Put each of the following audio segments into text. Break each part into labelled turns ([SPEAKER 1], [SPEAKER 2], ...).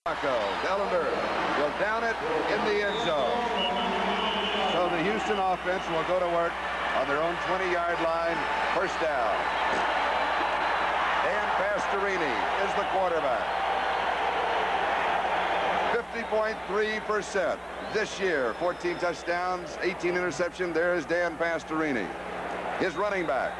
[SPEAKER 1] Ellender will down it in the end zone. So the Houston offense will go to work on their own 20-yard line. First down. Dan Pastorini is the quarterback. 50.3% this year. 14 touchdowns, 18 interceptions. There is Dan Pastorini. His running backs.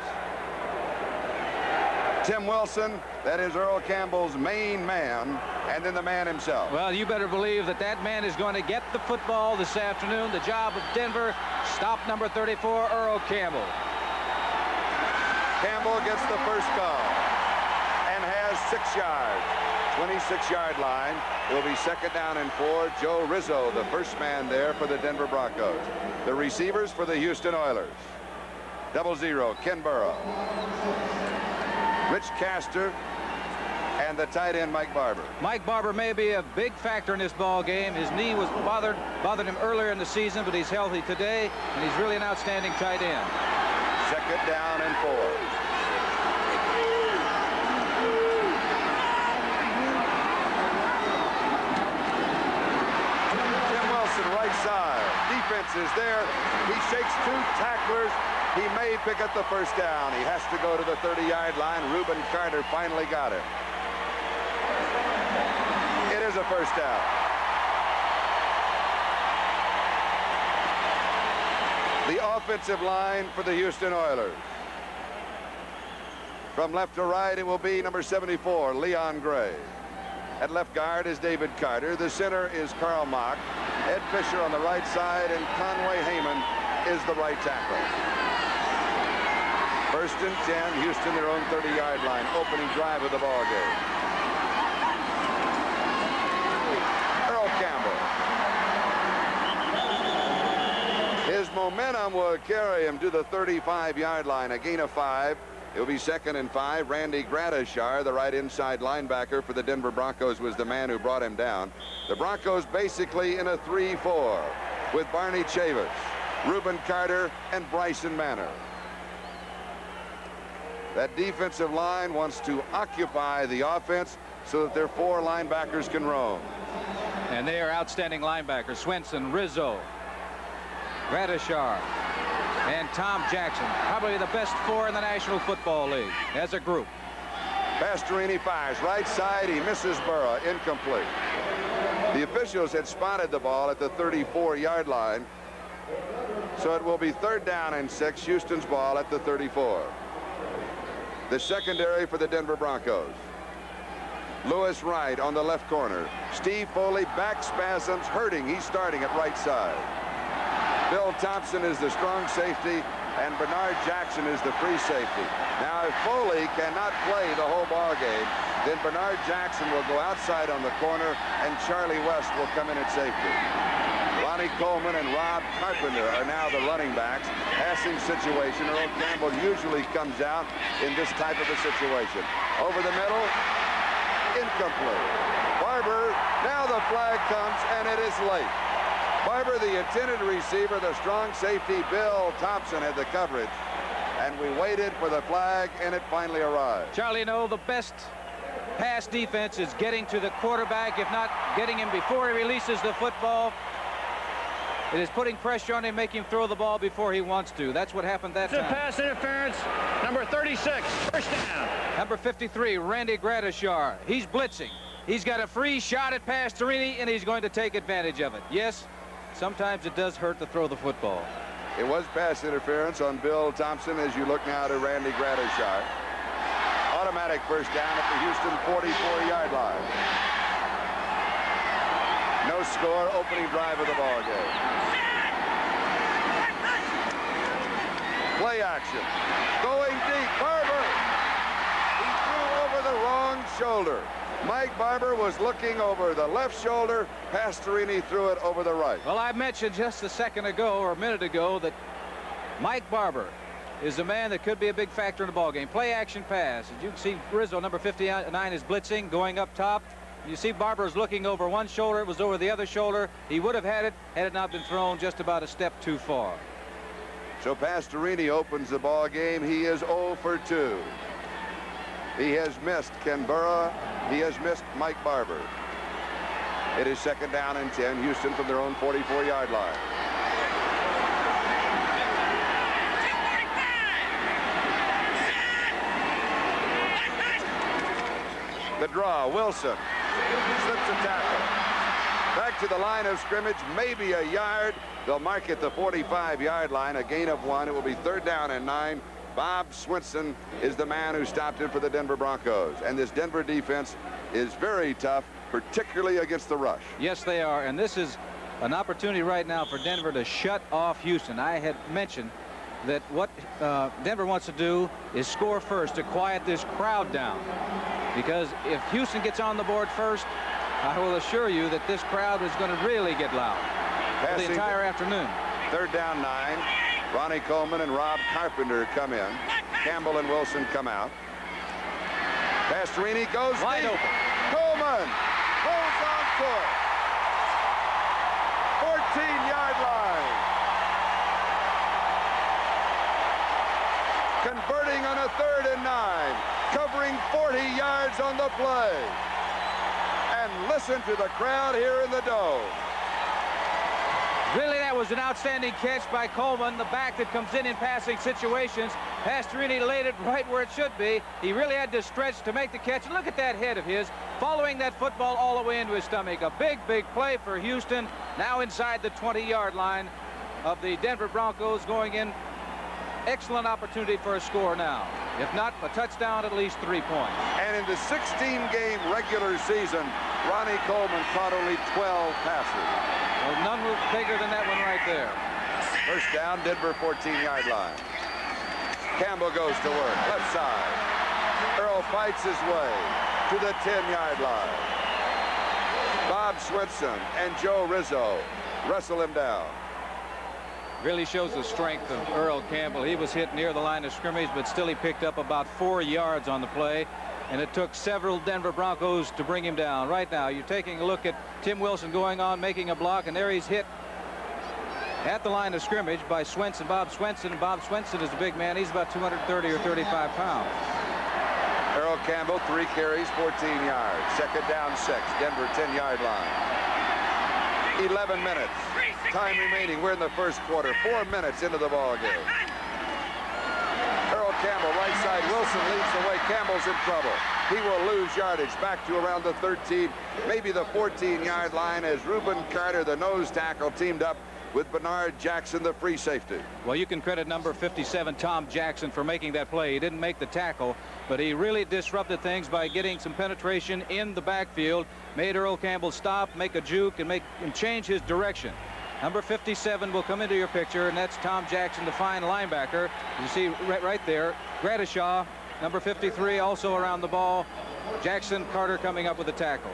[SPEAKER 1] Tim Wilson, that is Earl Campbell's main man, and then the man himself.
[SPEAKER 2] Well, you better believe that that man is going to get the football this afternoon. The job of Denver, stop number 34, Earl Campbell.
[SPEAKER 1] Campbell gets the first call and has 6 yards. 26-yard line. It will be second down and 4. Joe Rizzo, the first man there for the Denver Broncos. The receivers for the Houston Oilers. 00, Ken Burrow. Rich Castor, and the tight end Mike Barber.
[SPEAKER 2] Mike Barber may be a big factor in this ball game. His knee was bothered him earlier in the season, but he's healthy today, and he's really an outstanding tight end.
[SPEAKER 1] Second down and 4. Tim Wilson, right side. Defense is there. He shakes 2 tacklers. He may pick up the first down. He has to go to the 30-yard line. Reuben Carter finally got it. It is a first down. The offensive line for the Houston Oilers. From left to right, it will be number 74, Leon Gray. At left guard is David Carter. The center is Carl Mock. Ed Fisher on the right side, and Conway Heyman is the right tackle. First and 10, Houston their own 30-yard line, opening drive of the ball game. Earl Campbell. His momentum will carry him to the 35-yard line, a gain of 5. It will be second and 5. Randy Gradishar, the right inside linebacker for the Denver Broncos, was the man who brought him down. The Broncos basically in a 3-4 with Barney Chavis, Reuben Carter, and Bryson Manor. That defensive line wants to occupy the offense so that their 4 linebackers can roam.
[SPEAKER 2] And they are outstanding linebackers. Swenson, Rizzo, Gradishar, and Tom Jackson. Probably the best 4 in the National Football League as a group.
[SPEAKER 1] Pastorini fires right side. He misses Burrow. Incomplete. The officials had spotted the ball at the 34-yard line. So it will be third down and 6. Houston's ball at the 34. The secondary for the Denver Broncos. Lewis Wright on the left corner. Steve Foley, back spasms, hurting. He's starting at right side. Bill Thompson is the strong safety, and Bernard Jackson is the free safety. Now, if Foley cannot play the whole ball game, then Bernard Jackson will go outside on the corner, and Charlie West will come in at safety. Ronnie Coleman and Rob Carpenter are now the running backs. Passing situation, Earl Campbell usually comes out in this type of a situation. Over the middle, incomplete. Barber, now the flag comes, and it is late. Barber, the intended receiver, the strong safety, Bill Thompson had the coverage. And we waited for the flag, and it finally arrived.
[SPEAKER 2] Charlie, you know, the best pass defense is getting to the quarterback, if not getting him before he releases the football. It is putting pressure on him, making him throw the ball before he wants to. That's what happened that time.
[SPEAKER 3] Pass interference, number 36, first down.
[SPEAKER 2] Number 53, Randy Gradishar. He's blitzing. He's got a free shot at Pastorini, and he's going to take advantage of it. Yes, sometimes it does hurt to throw the football.
[SPEAKER 1] It was pass interference on Bill Thompson as you look now to Randy Gradishar. Automatic first down at the Houston 44-yard line. No score, opening drive of the ball game. Play action. Going deep. Barber. He threw over the wrong shoulder. Mike Barber was looking over the left shoulder. Pastorini threw it over the right.
[SPEAKER 2] Well, I mentioned just a second ago or a minute ago that Mike Barber is a man that could be a big factor in the ball game. Play action pass. As you can see, Rizzo, number 59, is blitzing, going up top. You see Barber's looking over one shoulder. It was over the other shoulder. He would have had it not been thrown just about a step too far.
[SPEAKER 1] So Pastorini opens the ball game. He is 0 for 2. He has missed Ken Burrow. He has missed Mike Barber. It is second down and 10. Houston from their own 44-yard line. The draw, Wilson slips a tackle. Back to the line of scrimmage, maybe a yard. They'll mark at the 45-yard line, a gain of 1. It will be third down and 9. Bob Swinson is the man who stopped in for the Denver Broncos. And this Denver defense is very tough, particularly against the rush.
[SPEAKER 2] Yes, they are. And this is an opportunity right now for Denver to shut off Houston. I had mentioned that what Denver wants to do is score first to quiet this crowd down. Because if Houston gets on the board first, I will assure you that this crowd is going to really get loud for the entire afternoon.
[SPEAKER 1] Third down 9. Ronnie Coleman and Rob Carpenter come in. Campbell and Wilson come out. Pastorini goes
[SPEAKER 2] wide
[SPEAKER 1] deep.
[SPEAKER 2] open.
[SPEAKER 1] Coleman holds on to it. 14-yard line. Converting on a third and 9. Covering 40 yards on the play. And listen to the crowd here in the Dome.
[SPEAKER 2] Really, that was an outstanding catch by Coleman, the back that comes in passing situations. Pastorini laid it right where it should be. He really had to stretch to make the catch. Look at that head of his, following that football all the way into his stomach. A big, big play for Houston, now inside the 20-yard line of the Denver Broncos, going in. Excellent opportunity for a score now. If not, a touchdown, at least 3 points.
[SPEAKER 1] And in the 16-game regular season, Ronnie Coleman caught only 12 passes.
[SPEAKER 2] Well, none was bigger than that one right there.
[SPEAKER 1] First down, Denver 14-yard line. Campbell goes to work, left side. Earl fights his way to the 10-yard line. Bob Swinson and Joe Rizzo wrestle him down.
[SPEAKER 2] Really shows the strength of Earl Campbell. He was hit near the line of scrimmage, but still he picked up about 4 yards on the play. And it took several Denver Broncos to bring him down. Right now, you're taking a look at Tim Wilson going on, making a block, and there he's hit at the line of scrimmage by Swinson, Bob Swinson. And Bob Swinson is a big man. He's about 230 or 35 pounds.
[SPEAKER 1] Earl Campbell, 3 carries, 14 yards. Second down 6, Denver 10-yard line. 11 minutes. Time remaining. We're in the first quarter. 4 minutes into the ball game. Earl Campbell, right side. Wilson leads the way. Campbell's in trouble. He will lose yardage back to around the 13, maybe the 14-yard line, as Reuben Carter, the nose tackle, teamed up with Bernard Jackson, the free safety.
[SPEAKER 2] Well, you can credit number 57, Tom Jackson, for making that play. He didn't make the tackle, but he really disrupted things by getting some penetration in the backfield, made Earl Campbell stop, make a juke, and change his direction. Number 57 will come into your picture, and that's Tom Jackson, the fine linebacker. You see right there, Gradishaw, number 53, also around the ball. Jackson, Carter coming up with a tackle.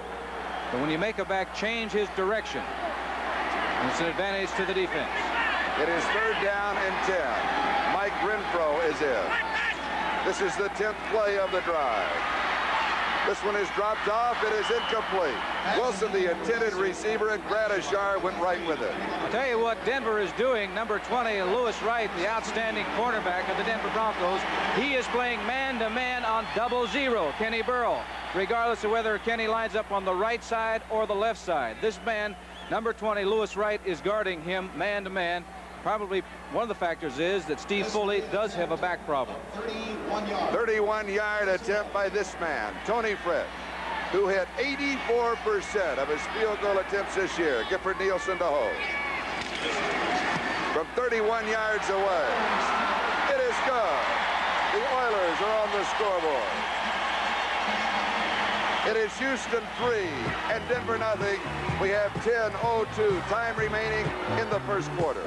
[SPEAKER 2] But when you make a back change his direction, it's an advantage to the defense.
[SPEAKER 1] It is third down and 10. Mike Renfro is in. This is the 10th play of the drive. This one is dropped off. It is incomplete. Wilson, the intended receiver, and Gradishaw went right with it.
[SPEAKER 2] I'll tell you what Denver is doing. Number 20, Lewis Wright, the outstanding cornerback of the Denver Broncos. He is playing man-to-man on 0-0, Kenny Burrell, regardless of whether Kenny lines up on the right side or the left side. This man, number 20, Lewis Wright, is guarding him man-to-man. Probably one of the factors is that Steve Foley does have a back problem.
[SPEAKER 1] 31-yard attempt by this man, Tony Fritz, who hit 84% of his field goal attempts this year. Gifford Nielsen to hold. From 31 yards away. It is good. The Oilers are on the scoreboard. It is Houston 3 and Denver nothing. We have 10:02 time remaining in the first quarter.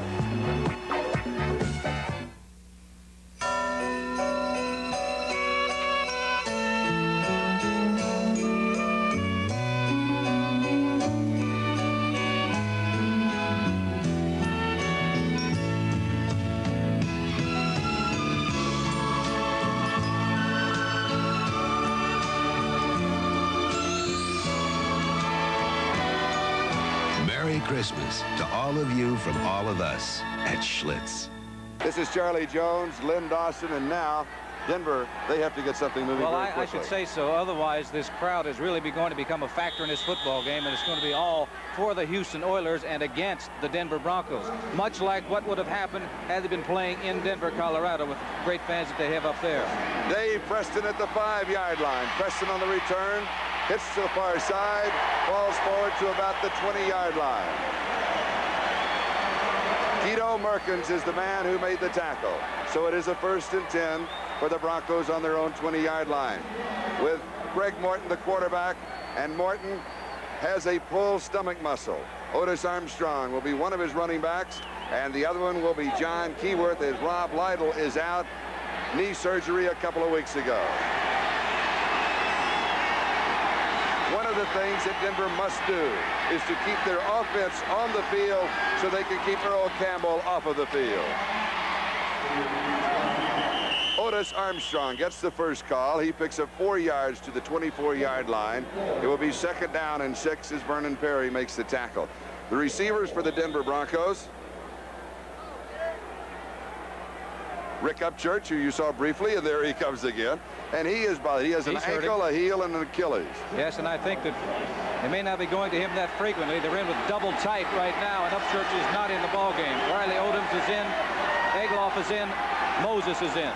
[SPEAKER 4] Christmas to all of you from all of us at Schlitz.
[SPEAKER 1] This is Charlie Jones, Lynn Dawson, and now Denver, they have to get something moving
[SPEAKER 2] Well,
[SPEAKER 1] very quickly.
[SPEAKER 2] I should say so. Otherwise, this crowd is really going to become a factor in this football game, and it's going to be all for the Houston Oilers and against the Denver Broncos, much like what would have happened had they been playing in Denver, Colorado, with the great fans that they have up there.
[SPEAKER 1] Dave Preston at the 5-yard line. Preston on the return, hits to the far side, falls forward to about the 20-yard line. Guido Merkins is the man who made the tackle. So it is a 1st and 10 for the Broncos on their own 20-yard line, with Greg Morton the quarterback, and Morton has a pulled stomach muscle. Otis Armstrong will be one of his running backs, and the other one will be John Keyworth, as Rob Lytle is out, knee surgery a couple of weeks ago. One of the things that Denver must do is to keep their offense on the field so they can keep Earl Campbell off of the field. Otis Armstrong gets the first call. He picks up 4 yards to the 24-yard line. It will be 2nd down and 6 as Vernon Perry makes the tackle. The receivers for the Denver Broncos: Rick Upchurch, who you saw briefly, and there he comes again. And he has an ankle, a heel, and an Achilles.
[SPEAKER 2] Yes, and I think that they may not be going to him that frequently. They're in with double tight right now, and Upchurch is not in the ball game. Riley Odoms is in, Egloff is in, Moses is in.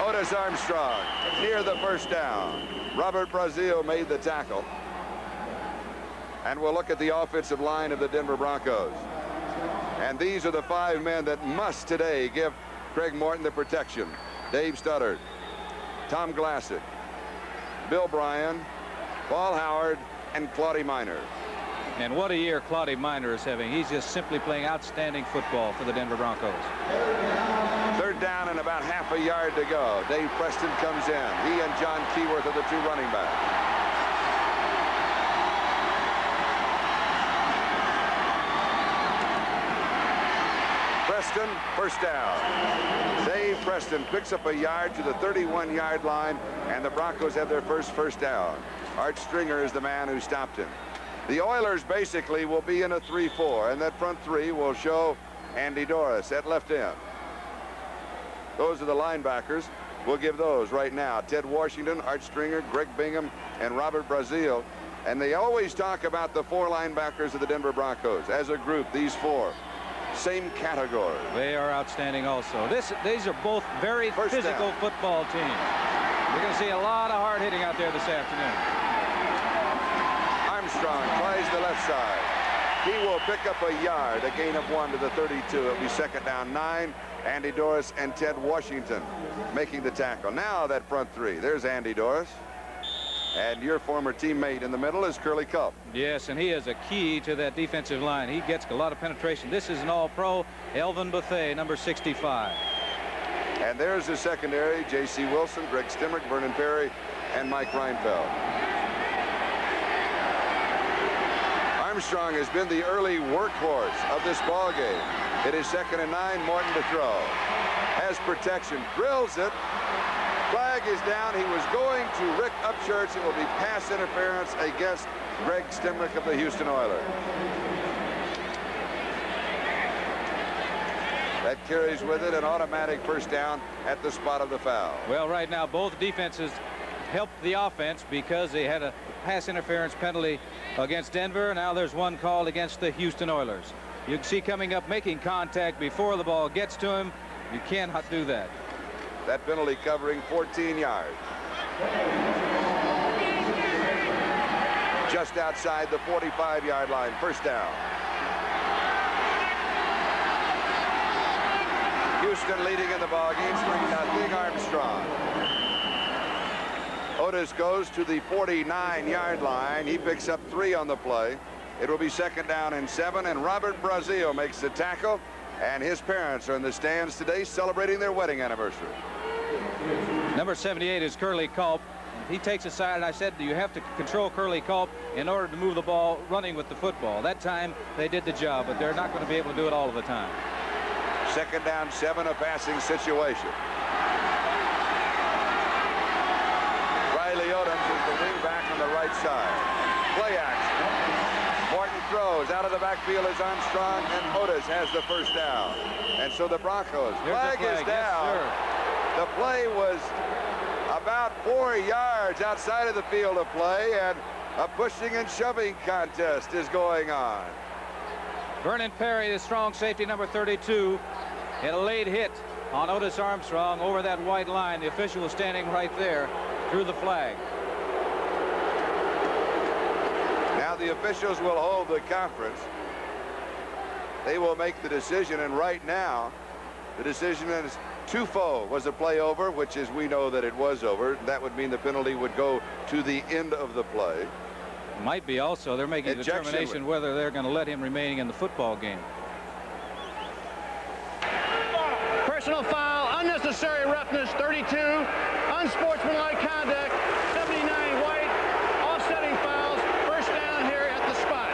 [SPEAKER 1] Otis Armstrong near the 1st down. Robert Brazil made the tackle. And we'll look at the offensive line of the Denver Broncos. And these are the 5 men that must today give Craig Morton the protection. Dave Studdard, Tom Glassick, Bill Bryan, Paul Howard, and Claudio Minor.
[SPEAKER 2] And what a year Claudio Minor is having. He's just simply playing outstanding football for the Denver Broncos.
[SPEAKER 1] 3rd down and about half a yard to go. Dave Preston comes in. He and John Keyworth are the 2 running backs. Preston, 1st down. Dave Preston picks up a yard to the 31-yard line, and the Broncos have their first down. Art Stringer is the man who stopped him. The Oilers basically will be in a 3-4, and that front 3 will show Andy Doris at left end. Those are the linebackers. We'll give those right now: Ted Washington, Art Stringer, Greg Bingham, and Robert Brazil. And they always talk about the 4 linebackers of the Denver Broncos as a group. These 4, same category.
[SPEAKER 2] They are outstanding also. These are both very physical football teams. We're going to see a lot of hard hitting out there this afternoon.
[SPEAKER 1] Armstrong tries the left side. He will pick up a yard, a gain of 1 to the 32. It'll be 2nd down 9. Andy Doris and Ted Washington making the tackle. Now that front 3. There's Andy Doris. And your former teammate in the middle is Curly Culp.
[SPEAKER 2] Yes, and he is a key to that defensive line. He gets a lot of penetration. This is an all-pro, Elvin Bethea, number 65.
[SPEAKER 1] And there's the secondary: J.C. Wilson, Greg Stimmick, Vernon Perry, and Mike Reinfeld. Armstrong has been the early workhorse of this ball game. It is 2nd and 9. Morton to throw. Has protection. Drills it. Flag is down. He was going to Rick Upchurch. It will be pass interference against Greg Stimmick of the Houston Oilers. That carries with it an automatic 1st down at the spot of the foul.
[SPEAKER 2] Well, right now both defenses helped the offense because they had a pass interference penalty against Denver. Now there's one called against the Houston Oilers. You can see coming up, making contact before the ball gets to him. You cannot do that.
[SPEAKER 1] That penalty covering 14 yards. Just outside the 45-yard line. 1st down. Houston leading in the ball game, 3-0. Armstrong. Otis goes to the 49-yard line. He picks up 3 on the play. It will be 2nd down and 7, and Robert Brazil makes the tackle, and his parents are in the stands today celebrating their wedding anniversary.
[SPEAKER 2] Number 78 is Curly Culp. He takes a side, and I said, you have to control Curly Culp in order to move the ball running with the football. That time they did the job, but they're not going to be able to do it all of the time.
[SPEAKER 1] 2nd down 7, a passing situation. Riley Odoms is the wing back on the right side. Play action. Morton throws. Broncos. Out of the backfield is Armstrong, and Otis has the first down. And so the Broncos. Flag is down.
[SPEAKER 2] Yes,
[SPEAKER 1] the play was about 4 yards outside of the field of play, and a pushing and shoving contest is going on.
[SPEAKER 2] Vernon Perry, the strong safety, number 32, hit a late hit on Otis Armstrong over that white line. The official was standing right there, threw the flag.
[SPEAKER 1] Now the officials will hold the conference. They will make the decision, and right now the decision is twofold. Was the play over, which is, we know that it was over. That would mean the penalty would go to the end of the play.
[SPEAKER 2] Might be also. They're making a determination whether they're going to let him remaining in the football game.
[SPEAKER 3] Personal foul, unnecessary roughness, 32, unsportsmanlike conduct, 79 White, offsetting fouls, first down here at the spot.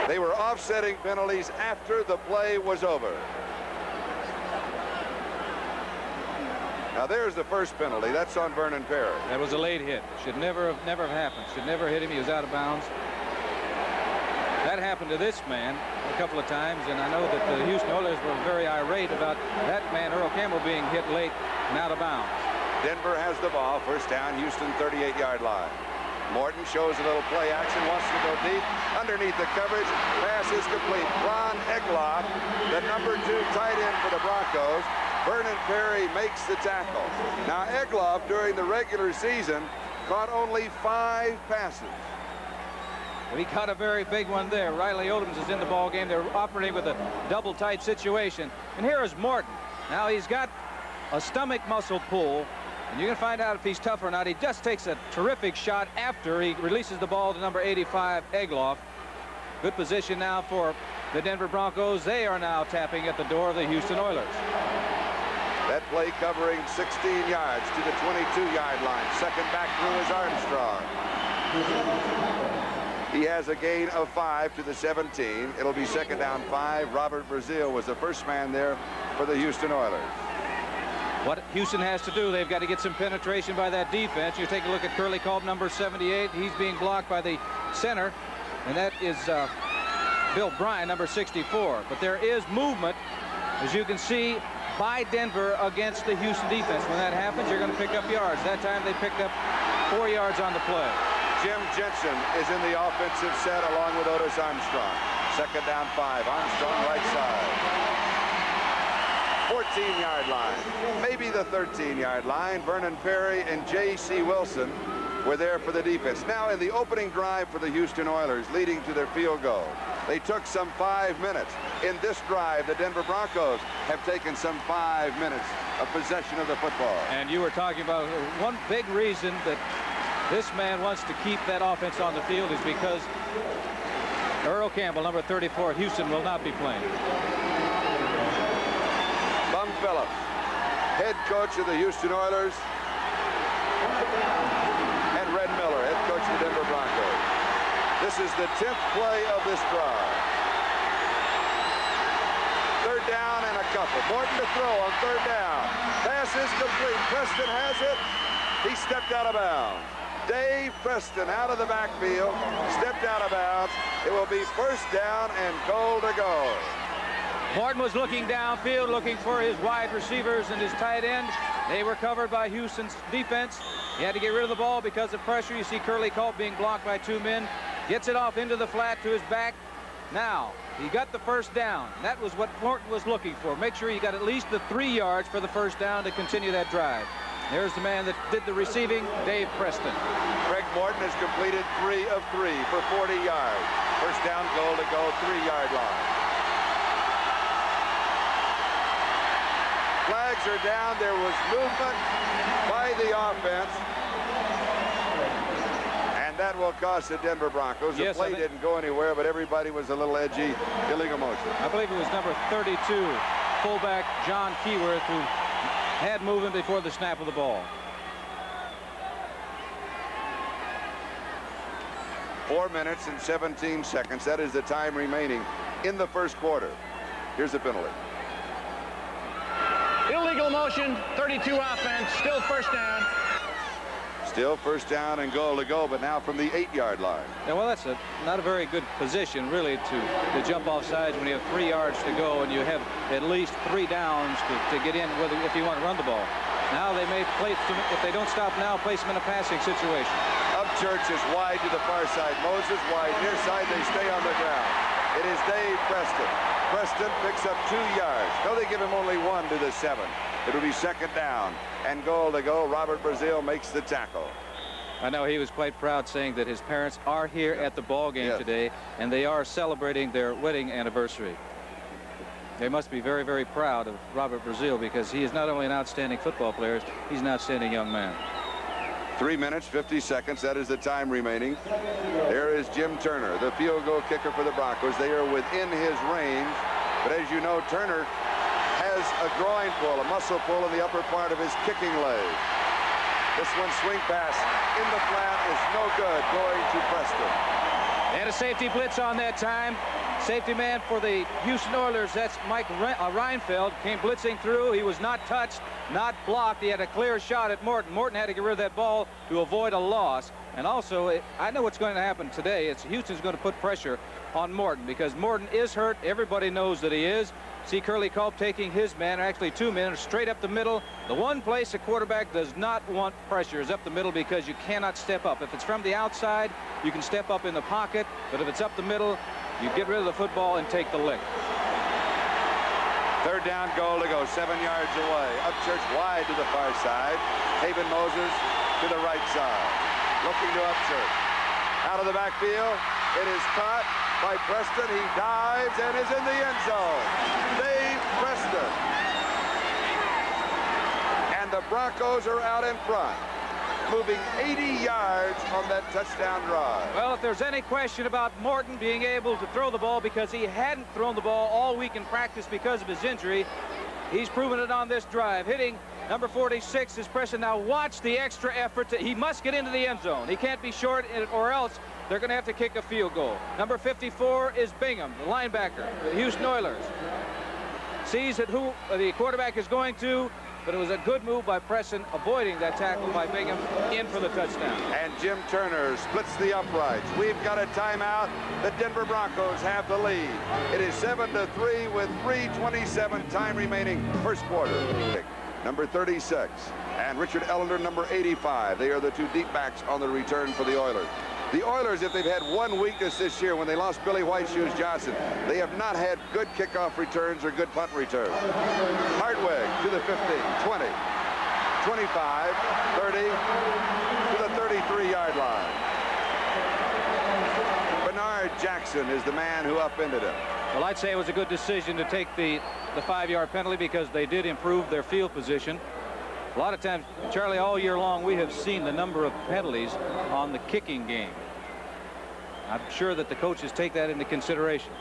[SPEAKER 1] They were offsetting penalties after the play was over. Now there's the first penalty. That's on Vernon Perry.
[SPEAKER 2] That was a late hit. Should never have happened. Should never hit him. He was out of bounds. That happened to this man a couple of times, and I know that the Houston Oilers were very irate about that man, Earl Campbell, being hit late and out of bounds.
[SPEAKER 1] Denver has the ball. First down, Houston 38-yard line. Morton shows a little play action, wants to go deep. Underneath the coverage, pass is complete. Ron Egloff, the number 2 tight end for the Broncos. Vernon Perry makes the tackle. Now Egloff, during the regular season, caught only 5 passes.
[SPEAKER 2] Well, he caught a very big one there. Riley Odoms is in the ball game. They're operating with a double tight situation. And here is Morton. Now he's got a stomach muscle pull, and you can find out if he's tough or not. He just takes a terrific shot after he releases the ball to number 85, Egloff. Good position now for the Denver Broncos. They are now tapping at the door of the Houston Oilers.
[SPEAKER 1] That play covering 16 yards to the 22-yard line. Second back through is Armstrong. He has a gain of 5 to the 17. It'll be second down 5. Robert Brazil was the first man there for the Houston Oilers.
[SPEAKER 2] What Houston has to do, they've got to get some penetration by that defense. You take a look at Curly Culp, number 78. He's being blocked by the center, and that is Bill Bryan, number 64. But there is movement, as you can see, by Denver against the Houston defense. When that happens, you're going to pick up yards. That time they picked up 4 yards on the play.
[SPEAKER 1] Jim Jensen is in the offensive set along with Otis Armstrong. Second down 5. Armstrong right side. 14-yard line. Maybe the 13-yard line. Vernon Perry and J.C. Wilson were there for the defense. Now in the opening drive for the Houston Oilers, leading to their field goal, they took some 5 minutes. In this drive, the Denver Broncos have taken some 5 minutes of possession of the football.
[SPEAKER 2] And you were talking about one big reason that this man wants to keep that offense on the field is because Earl Campbell, number 34 at Houston, will not be playing.
[SPEAKER 1] Bum Phillips, head coach of the Houston Oilers, and Red Miller, head coach of the Denver Broncos. This is the 10th play of this drive. Third down and a couple. Morton to throw on third down. Pass is complete. Preston has it. He stepped out of bounds. Dave Preston out of the backfield, stepped out of bounds. It will be first down and goal to go.
[SPEAKER 2] Morton was looking downfield, looking for his wide receivers and his tight end. They were covered by Houston's defense. He had to get rid of the ball because of pressure. You see Curly Culp being blocked by 2 men. Gets it off into the flat to his back. Now, he got the first down. That was what Morton was looking for. Make sure you got at least the 3 yards for the first down to continue that drive. There's the man that did the receiving, Dave Preston.
[SPEAKER 1] Greg Morton has completed 3 of 3 for 40 yards. First down, goal to go, 3-yard line. Flags are down. There was movement by the offense. And that will cost the Denver Broncos. The play didn't go anywhere, but everybody was a little edgy. Illegal motion.
[SPEAKER 2] I believe it was number 32, fullback John Keyworth, who had movement before the snap of the ball.
[SPEAKER 1] 4 minutes and 17 seconds. That is the time remaining in the first quarter. Here's the penalty.
[SPEAKER 3] Illegal motion, 32 offense, still first down.
[SPEAKER 1] Still first down and goal to go, but now from the 8-yard line.
[SPEAKER 2] Yeah, well, that's not a very good position, really, to jump off sides when you have 3 yards to go and you have at least 3 downs to get in if you want to run the ball. Now they may place them, if they don't stop now, place them in a passing situation.
[SPEAKER 1] Upchurch is wide to the far side. Moses wide near side. They stay on the ground. It is Dave Preston. Preston picks up 2 yards. No, they give him only 1 to the 7. It'll be second down and goal to go. Robert Brazil makes the tackle.
[SPEAKER 2] I know he was quite proud, saying that his parents are here at the ball game today, and they are celebrating their wedding anniversary. They must be very, very proud of Robert Brazil, because he is not only an outstanding football player, he's an outstanding young man.
[SPEAKER 1] 3 minutes, 50 seconds. That is the time remaining. There is Jim Turner, the field goal kicker for the Broncos. They are within his range. But as you know, Turner has a groin pull, a muscle pull in the upper part of his kicking leg. This one swing pass in the flat is no good, going to Preston.
[SPEAKER 2] They had a safety blitz on that time. Safety man for the Houston Oilers, that's Mike Reinfeld, came blitzing through. He was not touched, not blocked. He had a clear shot at Morton. Morton had to get rid of that ball to avoid a loss. And also, I know what's going to happen today. Houston's going to put pressure on Morton, because Morton is hurt. Everybody knows that he is. See Curly Culp taking his man, or actually 2 men, straight up the middle. The one place a quarterback does not want pressure is up the middle, because you cannot step up. If it's from the outside, you can step up in the pocket. But if it's up the middle, you get rid of the football and take the lick.
[SPEAKER 1] Third down, goal to go, 7 yards away. Upchurch wide to the far side. Haven Moses to the right side. Looking to Upchurch. Out of the backfield. It is caught by Preston. He dives and is in the end zone. Dave Preston. And the Broncos are out in front, moving 80 yards on that touchdown drive.
[SPEAKER 2] Well, if there's any question about Morton being able to throw the ball, because he hadn't thrown the ball all week in practice because of his injury, he's proven it on this drive. Hitting number 46 is Preston. Now watch the extra effort. He must get into the end zone. He can't be short, or else they're going to have to kick a field goal. Number 54 is Bingham, the linebacker for the Houston Oilers. Sees that who the quarterback is going to, but it was a good move by Preston, avoiding that tackle by Bingham, in for the touchdown.
[SPEAKER 1] And Jim Turner splits the uprights. We've got a timeout. The Denver Broncos have the lead. It is 7-3 with 3:27 time remaining, first quarter. Number 36 and Richard Ellender, number 85. They are the 2 deep backs on the return for the Oilers. The Oilers, if they've had one weakness this year when they lost Billy White Shoes Johnson, they have not had good kickoff returns or good punt returns. Hartwig to the 15, 20, 25, 30, to the 33-yard line. Bernard Jackson is the man who upended him.
[SPEAKER 2] Well, I'd say it was a good decision to take the 5-yard penalty, because they did improve their field position. A lot of times, Charlie, all year long, we have seen the number of penalties on the kicking game. I'm sure that the coaches take that into consideration,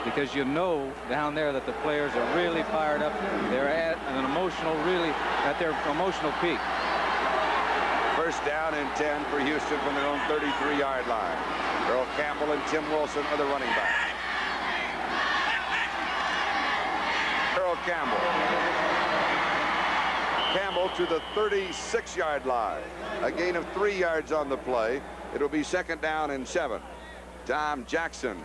[SPEAKER 2] because you know down there that the players are really fired up. They're at at their emotional peak.
[SPEAKER 1] First down and 10 for Houston from their own 33-yard line. Earl Campbell and Tim Wilson are the running backs. Earl Campbell to the 36-yard line. A gain of 3 yards on the play. It'll be second down and 7. Tom Jackson,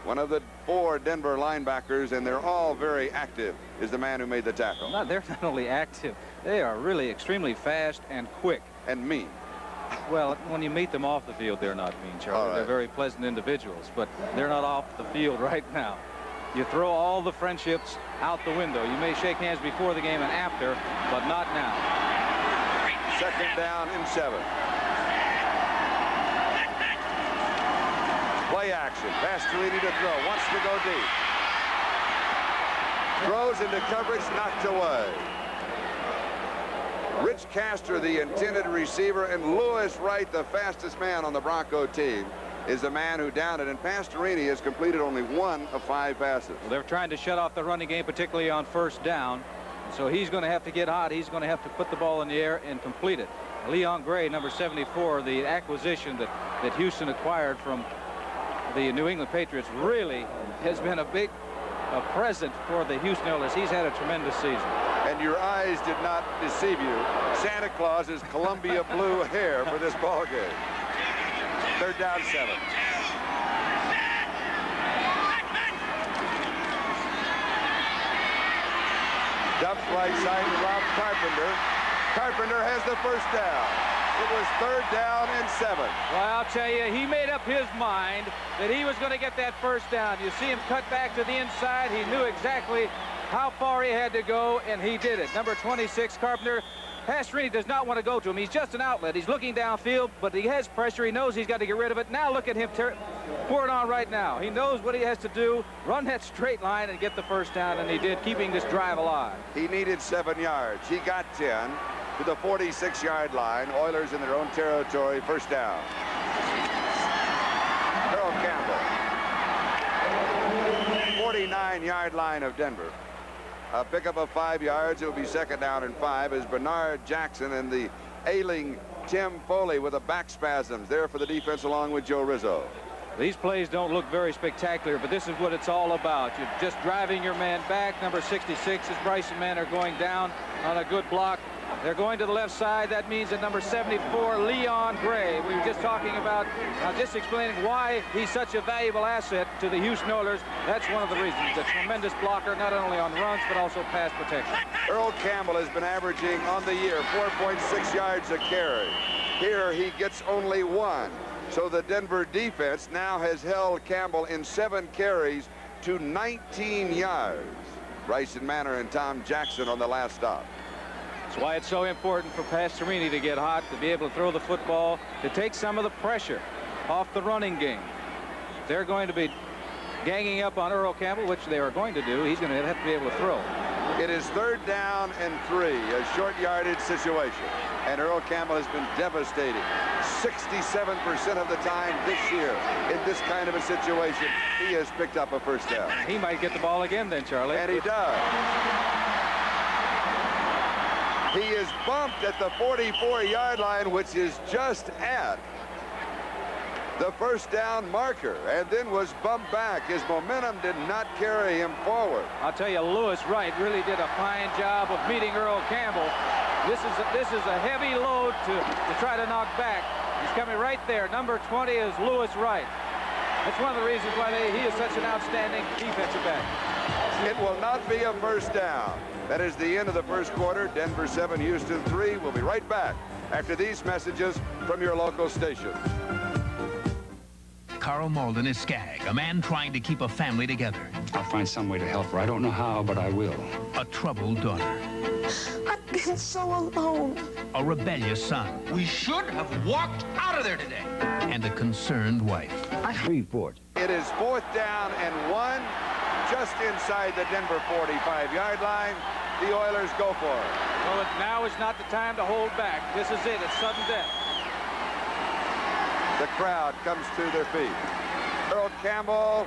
[SPEAKER 1] one of the 4 Denver linebackers, and they're all very active, is the man who made the tackle.
[SPEAKER 2] No, they're not only active, they are really extremely fast and quick.
[SPEAKER 1] And mean.
[SPEAKER 2] Well, when you meet them off the field, they're not mean, Charlie. Right. They're very pleasant individuals, but they're not off the field right now. You throw all the friendships out the window. You may shake hands before the game and after, but not now.
[SPEAKER 1] Second down and 7. Play action. Pastorini to throw. Wants to go deep. Throws into coverage, knocked away. Rich Castor, the intended receiver, and Lewis Wright, the fastest man on the Bronco team, is the man who downed it, and Pastorini has completed only 1 of 5 passes.
[SPEAKER 2] Well, they're trying to shut off the running game, particularly on first down. So he's going to have to get hot. He's going to have to put the ball in the air and complete it. Leon Gray, number 74, the acquisition that Houston acquired from the New England Patriots, really has been a big present for the Houston Oilers. He's had a tremendous season.
[SPEAKER 1] And and your eyes did not deceive you, Santa Claus is Columbia blue hair for this ball game. 3rd down, 7. Dumped right side to Rob Carpenter. Carpenter has the first down. It was 3rd down and 7.
[SPEAKER 2] Well, I'll tell you, he made up his mind that he was going to get that first down. You see him cut back to the inside. He knew exactly how far he had to go, and he did it. Number 26, Carpenter. Pastorini does not want to go to him. He's just an outlet. He's looking downfield, but he has pressure. He knows he's got to get rid of it. Now look at him pour it on right now. He knows what he has to do, run that straight line and get the first down, and he did, keeping this drive alive.
[SPEAKER 1] He needed 7 yards. He got 10 to the 46-yard line. Oilers in their own territory, first down. Earl Campbell. 49-yard line of Denver. A pickup of 5 yards. It will be 2nd down and 5 as Bernard Jackson and the ailing Tim Foley with the back spasms there for the defense along with Joe Rizzo.
[SPEAKER 2] These plays don't look very spectacular, but this is what it's all about. You're just driving your man back. Number 66 is Bryson men are going down on a good block. They're going to the left side. That means that number 74, Leon Gray. We were just talking about, just explaining why he's such a valuable asset to the Houston Oilers. That's one of the reasons. He's a tremendous blocker, not only on runs, but also pass protection.
[SPEAKER 1] Earl Campbell has been averaging on the year 4.6 yards a carry. Here he gets only 1. So the Denver defense now has held Campbell in 7 carries to 19 yards. Bryson Manor and Tom Jackson on the last stop.
[SPEAKER 2] That's why it's so important for Pastorini to get hot, to be able to throw the football, to take some of the pressure off the running game. They're going to be ganging up on Earl Campbell, which they are going to do. He's going to have to be able to throw.
[SPEAKER 1] It is 3rd down and 3, a short yardage situation. And Earl Campbell has been devastating. 67% of the time this year in this kind of a situation, he has picked up a first down.
[SPEAKER 2] He might get the ball again then, Charlie.
[SPEAKER 1] And he does. He is bumped at the 44-yard line, which is just at the first down marker, and then was bumped back. His momentum did not carry him forward.
[SPEAKER 2] I'll tell you, Lewis Wright really did a fine job of meeting Earl Campbell. This is a heavy load to try to knock back. He's coming right there. Number 20 is Lewis Wright. That's one of the reasons why he is such an outstanding defensive back.
[SPEAKER 1] It will not be a first down. That is the end of the first quarter. Denver 7, Houston 3. We'll be right back after these messages from your local station.
[SPEAKER 4] Carl Malden is Skag, a man trying to keep a family together.
[SPEAKER 5] I'll find some way to help her. I don't know how, but I will.
[SPEAKER 4] A troubled daughter.
[SPEAKER 6] I've been so alone.
[SPEAKER 4] A rebellious son.
[SPEAKER 7] We should have walked out of there today.
[SPEAKER 4] And a concerned wife.
[SPEAKER 1] It is 4th down and 1, just inside the Denver 45-yard line. The Oilers go for it.
[SPEAKER 2] Well, now is not the time to hold back. This is it. It's sudden death.
[SPEAKER 1] The crowd comes to their feet. Earl Campbell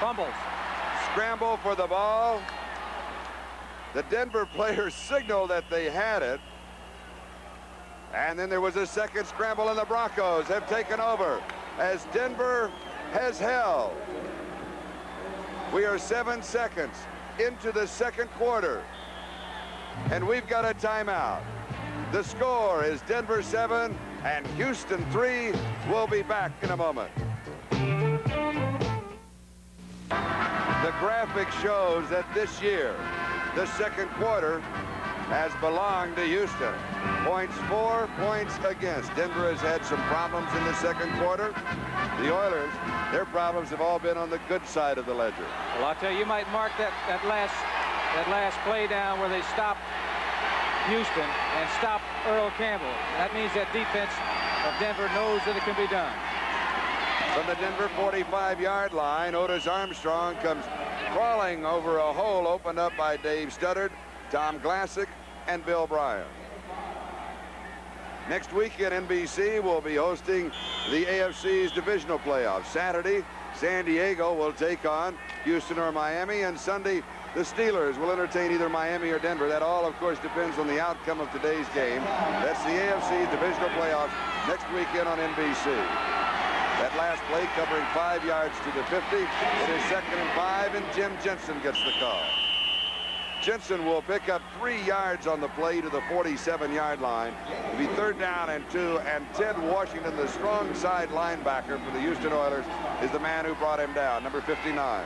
[SPEAKER 2] Fumbles.
[SPEAKER 1] scramble for the ball. The Denver players signaled that they had it. And then there was a second scramble, and the Broncos have taken over as Denver has held. We are 7 seconds into the second quarter, and we've got a timeout. The score is Denver 7 and Houston 3. We'll be back in a moment. The graphic shows that this year, the second quarter has belonged to Houston. Points for, points against. Denver has had some problems in the second quarter. The Oilers, their problems have all been on the good side of the ledger.
[SPEAKER 2] Well, I'll tell you, you might mark that last play down where they stopped Houston and stopped Earl Campbell. That means that defense of Denver knows that it can be done.
[SPEAKER 1] From the Denver 45-yard line, Otis Armstrong comes crawling over a hole opened up by Dave Studdard, Tom Glassick, and Bill Bryan. Next weekend, NBC will be hosting the AFC's divisional playoffs. Saturday, San Diego will take on Houston or Miami, and Sunday, the Steelers will entertain either Miami or Denver. That all, of course, depends on the outcome of today's game. That's the AFC's divisional playoffs next weekend on NBC. That last play covering 5 yards to the 50. It is 2nd and 5, and Jim Jensen gets the call. Jensen will pick up 3 yards on the play to the 47-yard line. It'll be 3rd down and 2, and Ted Washington, the strong side linebacker for the Houston Oilers, is the man who brought him down, number 59.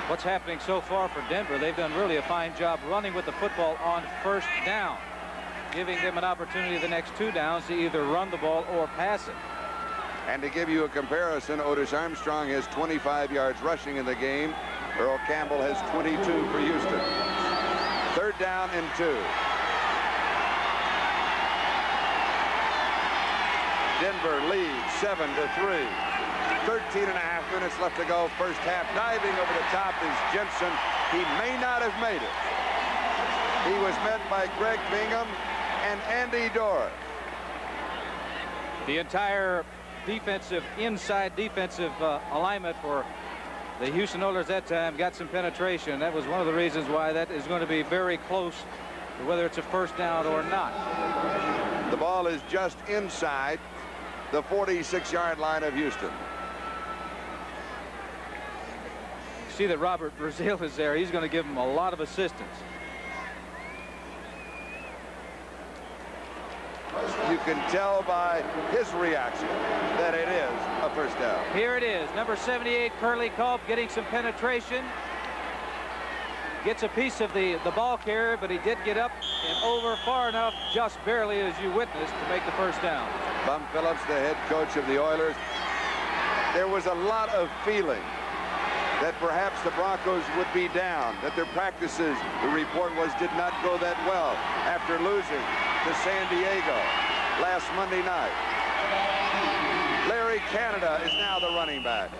[SPEAKER 2] What's happening so far for Denver? They've done really a fine job running with the football on 1st down, giving them an opportunity the next 2 downs to either run the ball or pass it.
[SPEAKER 1] And to give you a comparison, Otis Armstrong has 25 yards rushing in the game. Earl Campbell has 22 for Houston. 3rd down and 2. Denver leads 7-3. 13 and a half minutes left to go. First half. Diving over the top is Jensen. He may not have made it. He was met by Greg Bingham and Andy Doris.
[SPEAKER 2] The entire inside defensive alignment for the Houston Oilers that time got some penetration. That was one of the reasons why that is going to be very close to whether it's a 1st down or not.
[SPEAKER 1] The ball is just inside the 46-yard line of Houston.
[SPEAKER 2] See that Robert Brazil is there. He's going to give him a lot of assistance.
[SPEAKER 1] You can tell by his reaction that it is a 1st down.
[SPEAKER 2] Here it is. Number 78, Curly Culp, getting some penetration. Gets a piece of the ball carrier, but he did get up and over far enough, just barely, as you witnessed, to make the 1st down.
[SPEAKER 1] Bum Phillips, the head coach of the Oilers. There was a lot of feeling that perhaps the Broncos would be down, that their practices, the report was, did not go that well after losing to San Diego last Monday night. Larry Canada is now the running back.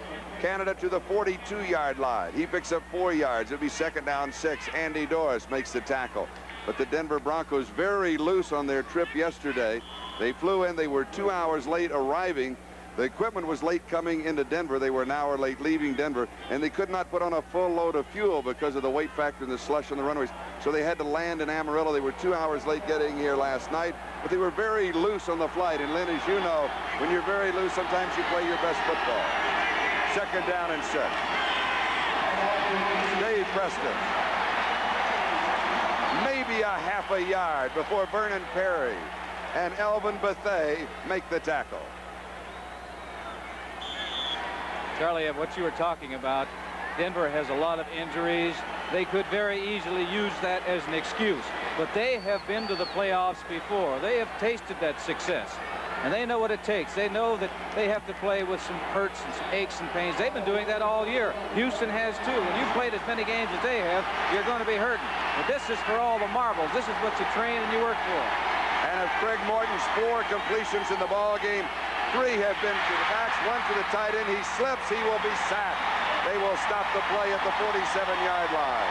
[SPEAKER 1] Canada to the 42-yard line. He picks up 4 yards. It'll be 2nd down 6. Andy Doris makes the tackle. But the Denver Broncos very loose on their trip yesterday. They flew in. They were 2 hours late arriving. The equipment was late coming into Denver. They were an hour late leaving Denver, and they could not put on a full load of fuel because of the weight factor and the slush on the runways. So they had to land in Amarillo. They were 2 hours late getting here last night, but they were very loose on the flight. And Lynn, as you know, when you're very loose, sometimes you play your best football. 2nd down and 6. Dave Preston. Maybe a half a yard before Vernon Perry and Elvin Bethea make the tackle.
[SPEAKER 2] Charlie, what you were talking about, Denver has a lot of injuries. They could very easily use that as an excuse, but they have been to the playoffs before. They have tasted that success, and they know what it takes. They know that they have to play with some hurts and some aches and pains. They've been doing that all year. Houston has too. When you've played as many games as they have, you're going to be hurting. But this is for all the marbles. This is what you train and you work for.
[SPEAKER 1] And of Craig Morton's 4 completions in the ball game, 3 have been to the backs, 1 to the tight end. He slips, he will be sacked. They will stop the play at the 47-yard line.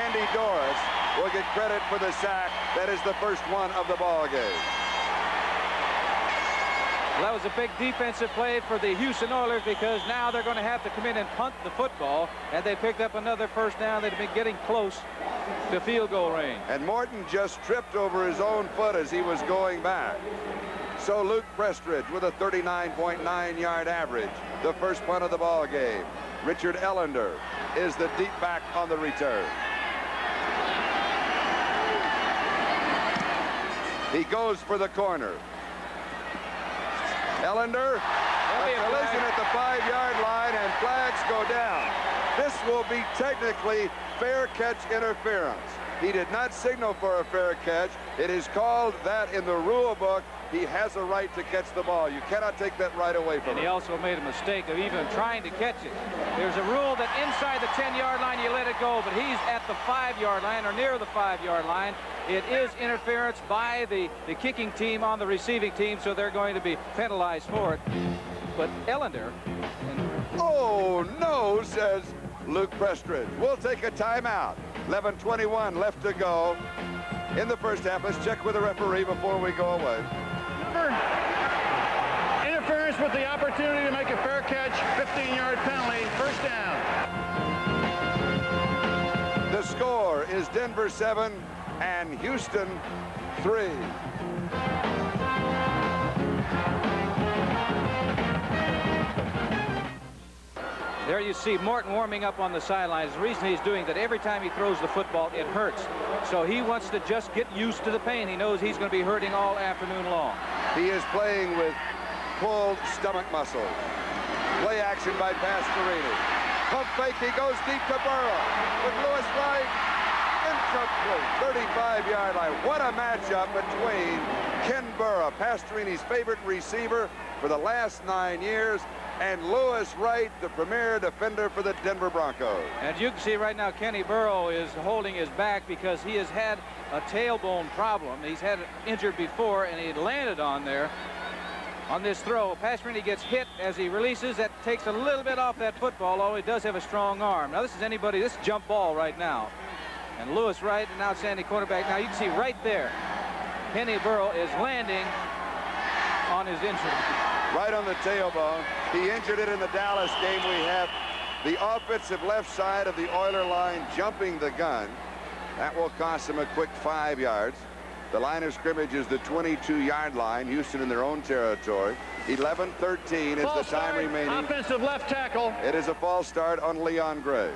[SPEAKER 1] Andy Doris will get credit for the sack. That is the first one of the ball game.
[SPEAKER 2] Well, that was a big defensive play for the Houston Oilers, because now they're going to have to come in and punt the football, and they picked up another 1st down. They've been getting close to field goal range.
[SPEAKER 1] And Morton just tripped over his own foot as he was going back. So Luke Prestridge with a 39.9-yard average, the first punt of the ball game. Richard Ellender is the deep back on the return. He goes for the corner. Ellender, a collision at the 5-yard line, and flags go down. This will be technically fair catch interference. He did not signal for a fair catch. It is called that in the rule book. He has a right to catch the ball. You cannot take that right away from him.
[SPEAKER 2] And he also made a mistake of even trying to catch it. There's a rule that inside the 10-yard line you let it go, but he's at the 5-yard line or near the 5-yard line. It is interference by the kicking team on the receiving team, so they're going to be penalized for it. But Ellender...
[SPEAKER 1] Oh, no, says Luke Prestridge. We'll take a timeout. 11:21 left to go in the first half. Let's check with the referee before we go away.
[SPEAKER 3] Interference with the opportunity to make a fair catch, 15-yard penalty, 1st down.
[SPEAKER 1] The score is Denver 7 and Houston 3.
[SPEAKER 2] There There you see Morton warming up on the sidelines. The reason he's doing that, every time he throws the football, it hurts. So he wants to just get used to the pain. He knows he's going to be hurting all afternoon long.
[SPEAKER 1] He is playing with pulled stomach muscles. Play action by Pastorini. Pump fake, he goes deep to Burrow. With Lewis Wright, incomplete, 35-yard line. What a matchup between Ken Burrow, Pastorini's favorite receiver for the last 9 years, and Lewis Wright, the premier defender for the Denver Broncos.
[SPEAKER 2] And you can see right now Kenny Burrow is holding his back because he has had a tailbone problem. He's had it injured before, and he landed on there. On this throw, Pastorini gets hit as he releases. That takes a little bit off that football, although he does have a strong arm. Now, this is jump ball right now. And Lewis Wright, an outstanding quarterback. Now, you can see right there, Kenny Burrow is landing on his injury.
[SPEAKER 1] Right on the tailbone. He injured it in the Dallas game. We have the offensive left side of the Oiler line jumping the gun. That will cost him a quick 5 yards. The line of scrimmage is the 22-yard line. Houston in their own territory. 11-13 is the time remaining.
[SPEAKER 3] Offensive left tackle.
[SPEAKER 1] It is a false start on Leon Gray.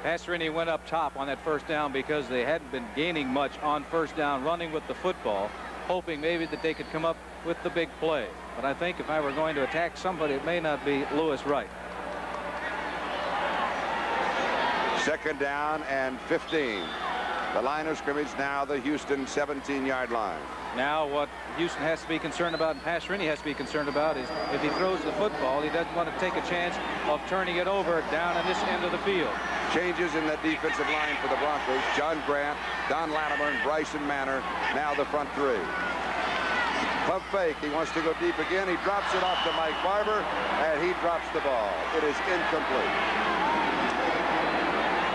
[SPEAKER 2] Pastorini went up top on that first down because they hadn't been gaining much on first down, running with the football, hoping maybe that they could come up with the big play. But I think if I were going to attack somebody, it may not be Lewis Wright.
[SPEAKER 1] Second down and 15. The line of scrimmage now the Houston 17-yard line.
[SPEAKER 2] Now what Houston has to be concerned about and Pastorini has to be concerned about is if he throws the football, he doesn't want to take a chance of turning it over down on this end of the field.
[SPEAKER 1] Changes in that defensive line for the Broncos. John Grant, Don Latimer, and Bryson Manor, now the front three. Pump fake. He wants to go deep again. He drops it off to Mike Barber, and he drops the ball. It is incomplete.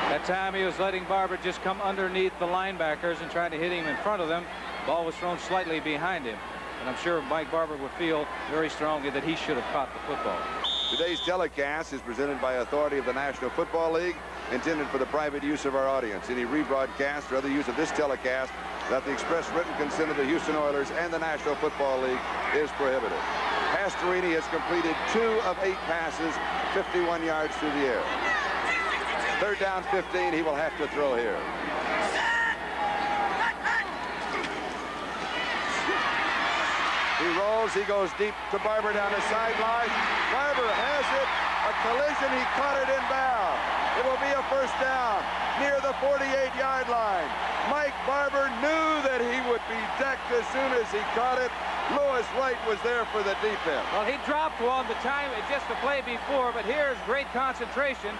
[SPEAKER 2] That time he was letting Barber just come underneath the linebackers and trying to hit him in front of them. Ball was thrown slightly behind him. And I'm sure Mike Barber would feel very strongly that he should have caught the football.
[SPEAKER 1] Today's telecast is presented by authority of the National Football League, intended for the private use of our audience. Any rebroadcast or other use of this telecast without the express written consent of the Houston Oilers and the National Football League is prohibited. Pastorini has completed 2 of 8 passes, 51 yards through the air. Third down 15, he will have to throw here. He rolls, he goes deep to Barber down the sideline. Barber has it, a collision, he caught it inbound. It will be a first down near the 48-yard line. Mike Barber knew that he would be decked as soon as he caught it. Lewis Wright was there for the defense.
[SPEAKER 2] Well, he dropped one the time, just the play before, but here's great concentration.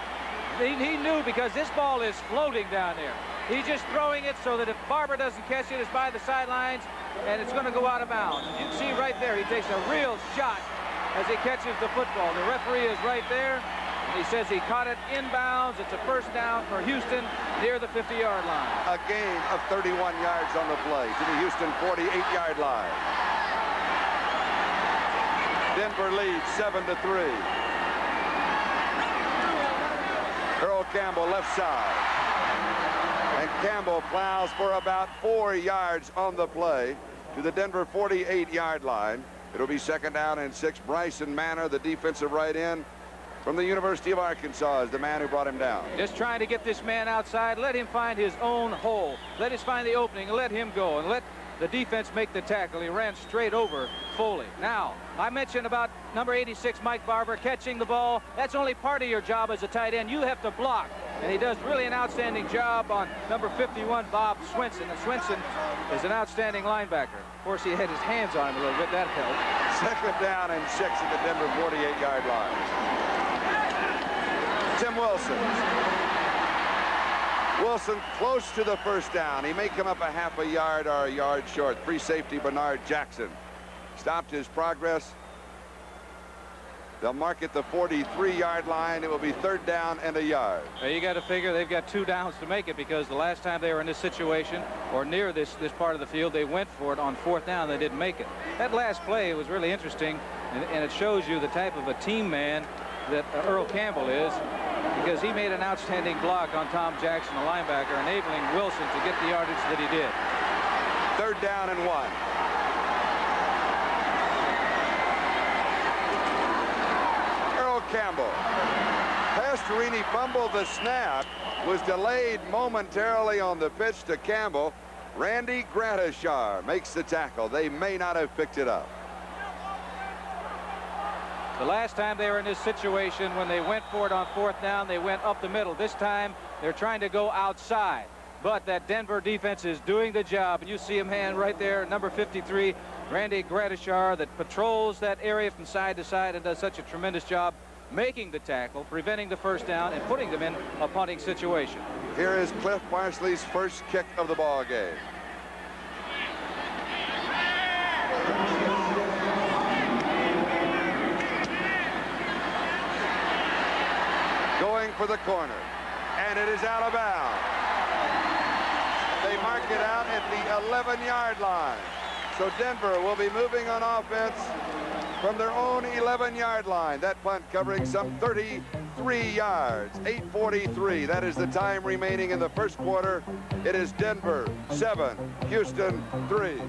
[SPEAKER 2] He knew because this ball is floating down there. He's just throwing it so that if Barber doesn't catch it, it's by the sidelines, and it's going to go out of bounds. You can see right there, he takes a real shot as he catches the football. The referee is right there, and he says he caught it inbounds. It's a first down for Houston near the 50-yard line.
[SPEAKER 1] A gain of 31 yards on the play to the Houston 48-yard line. Denver leads 7-3. Earl Campbell left side. And Campbell plows for about 4 yards on the play to the Denver 48-yard line. It'll be second down and 6. Bryson Manor, the defensive right end from the University of Arkansas, is the man who brought him down.
[SPEAKER 2] Just trying to get this man outside. Let him find his own hole. Let us find the opening and let him go and let the defense make the tackle. He ran straight over Foley. Now, I mentioned about number 86, Mike Barber, catching the ball. That's only part of your job as a tight end. You have to block. And he does really an outstanding job on number 51, Bob Swinson. And Swinson is an outstanding linebacker. Of course, he had his hands on him a little bit. That helped.
[SPEAKER 1] Second down and 6 at the Denver 48-yard line. Tim Wilson. Wilson close to the first down. He may come up a half a yard or a yard short. Free safety Bernard Jackson stopped his progress. They'll mark it the 43-yard line. It will be third down and a yard.
[SPEAKER 2] Now you got to figure they've got 2 downs to make it, because the last time they were in this situation or near this part of the field, they went for it on 4th down. They didn't make it. That last play was really interesting, and it shows you the type of a team man that Earl Campbell is, because he made an outstanding block on Tom Jackson, the linebacker, enabling Wilson to get the yardage that he did.
[SPEAKER 1] Third down and 1. Campbell Pastorini fumbled the snap, was delayed momentarily on the pitch to Campbell. Randy Gratishar makes the tackle. They may not have picked it up.
[SPEAKER 2] The last time they were in this situation, when they went for it on 4th down, they went up the middle. This time, they're trying to go outside. But that Denver defense is doing the job. And you see him hand right there, number 53, Randy Gratishar, that patrols that area from side to side and does such a tremendous job making the tackle, preventing the first down, and putting them in a punting situation.
[SPEAKER 1] Here is Cliff Parsley's first kick of the ball game. Going for the corner, and it is out of bounds. They mark it out at the 11-yard line. So Denver will be moving on offense from their own 11-yard line. That punt covering some 33 yards. 8:43. That is the time remaining in the first quarter. It is Denver 7, Houston 3.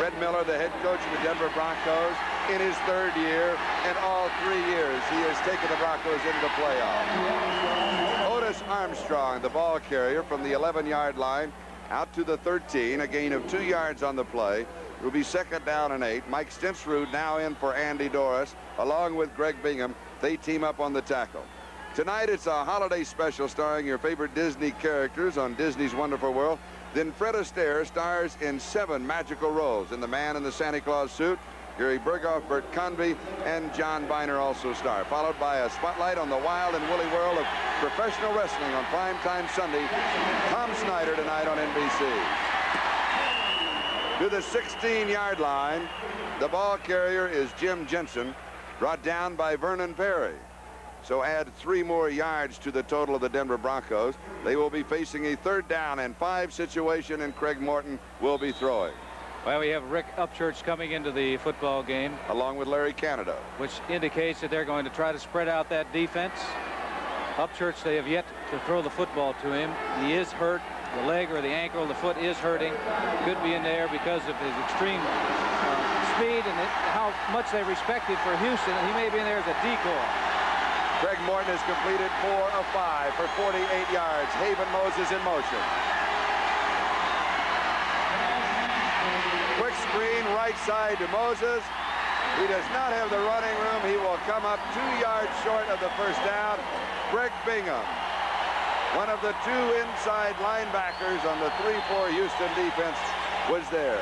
[SPEAKER 1] Red Miller, the head coach of the Denver Broncos, in his 3rd year, and all 3 years he has taken the Broncos into the playoffs. Otis Armstrong, the ball carrier, from the 11-yard line out to the 13, a gain of 2 yards on the play. It will be 2nd down and 8. Mike Stensrud now in for Andy Doris, along with Greg Bingham. They team up on the tackle. Tonight it's a holiday special starring your favorite Disney characters on Disney's Wonderful World. Then Fred Astaire stars in 7 magical roles. In The Man in the Santa Claus Suit, Gary Berghoff, Bert Convy, and John Biner also star, followed by a spotlight on the wild and woolly world of professional wrestling on primetime Sunday. Tom Snyder tonight on NBC. To the 16-yard line, the ball carrier is Jim Jensen, brought down by Vernon Perry. So add 3 more yards to the total of the Denver Broncos. They will be facing a 3rd down and 5 situation, and Craig Morton will be throwing.
[SPEAKER 2] Well, we have Rick Upchurch coming into the football game,
[SPEAKER 1] along with Larry Canada,
[SPEAKER 2] which indicates that they're going to try to spread out that defense. Upchurch, they have yet to throw the football to him. He is hurt. The leg or the ankle, the foot is hurting. Could be in there because of his extreme speed and how much they respect him for Houston. He may be in there as a decoy.
[SPEAKER 1] Craig Morton has completed 4 of 5 for 48 yards. Haven Moses in motion. Quick screen right side to Moses. He does not have the running room. He will come up 2 yards short of the first down. Greg Bingham, one of the 2 inside linebackers on the 3-4 Houston defense, was there.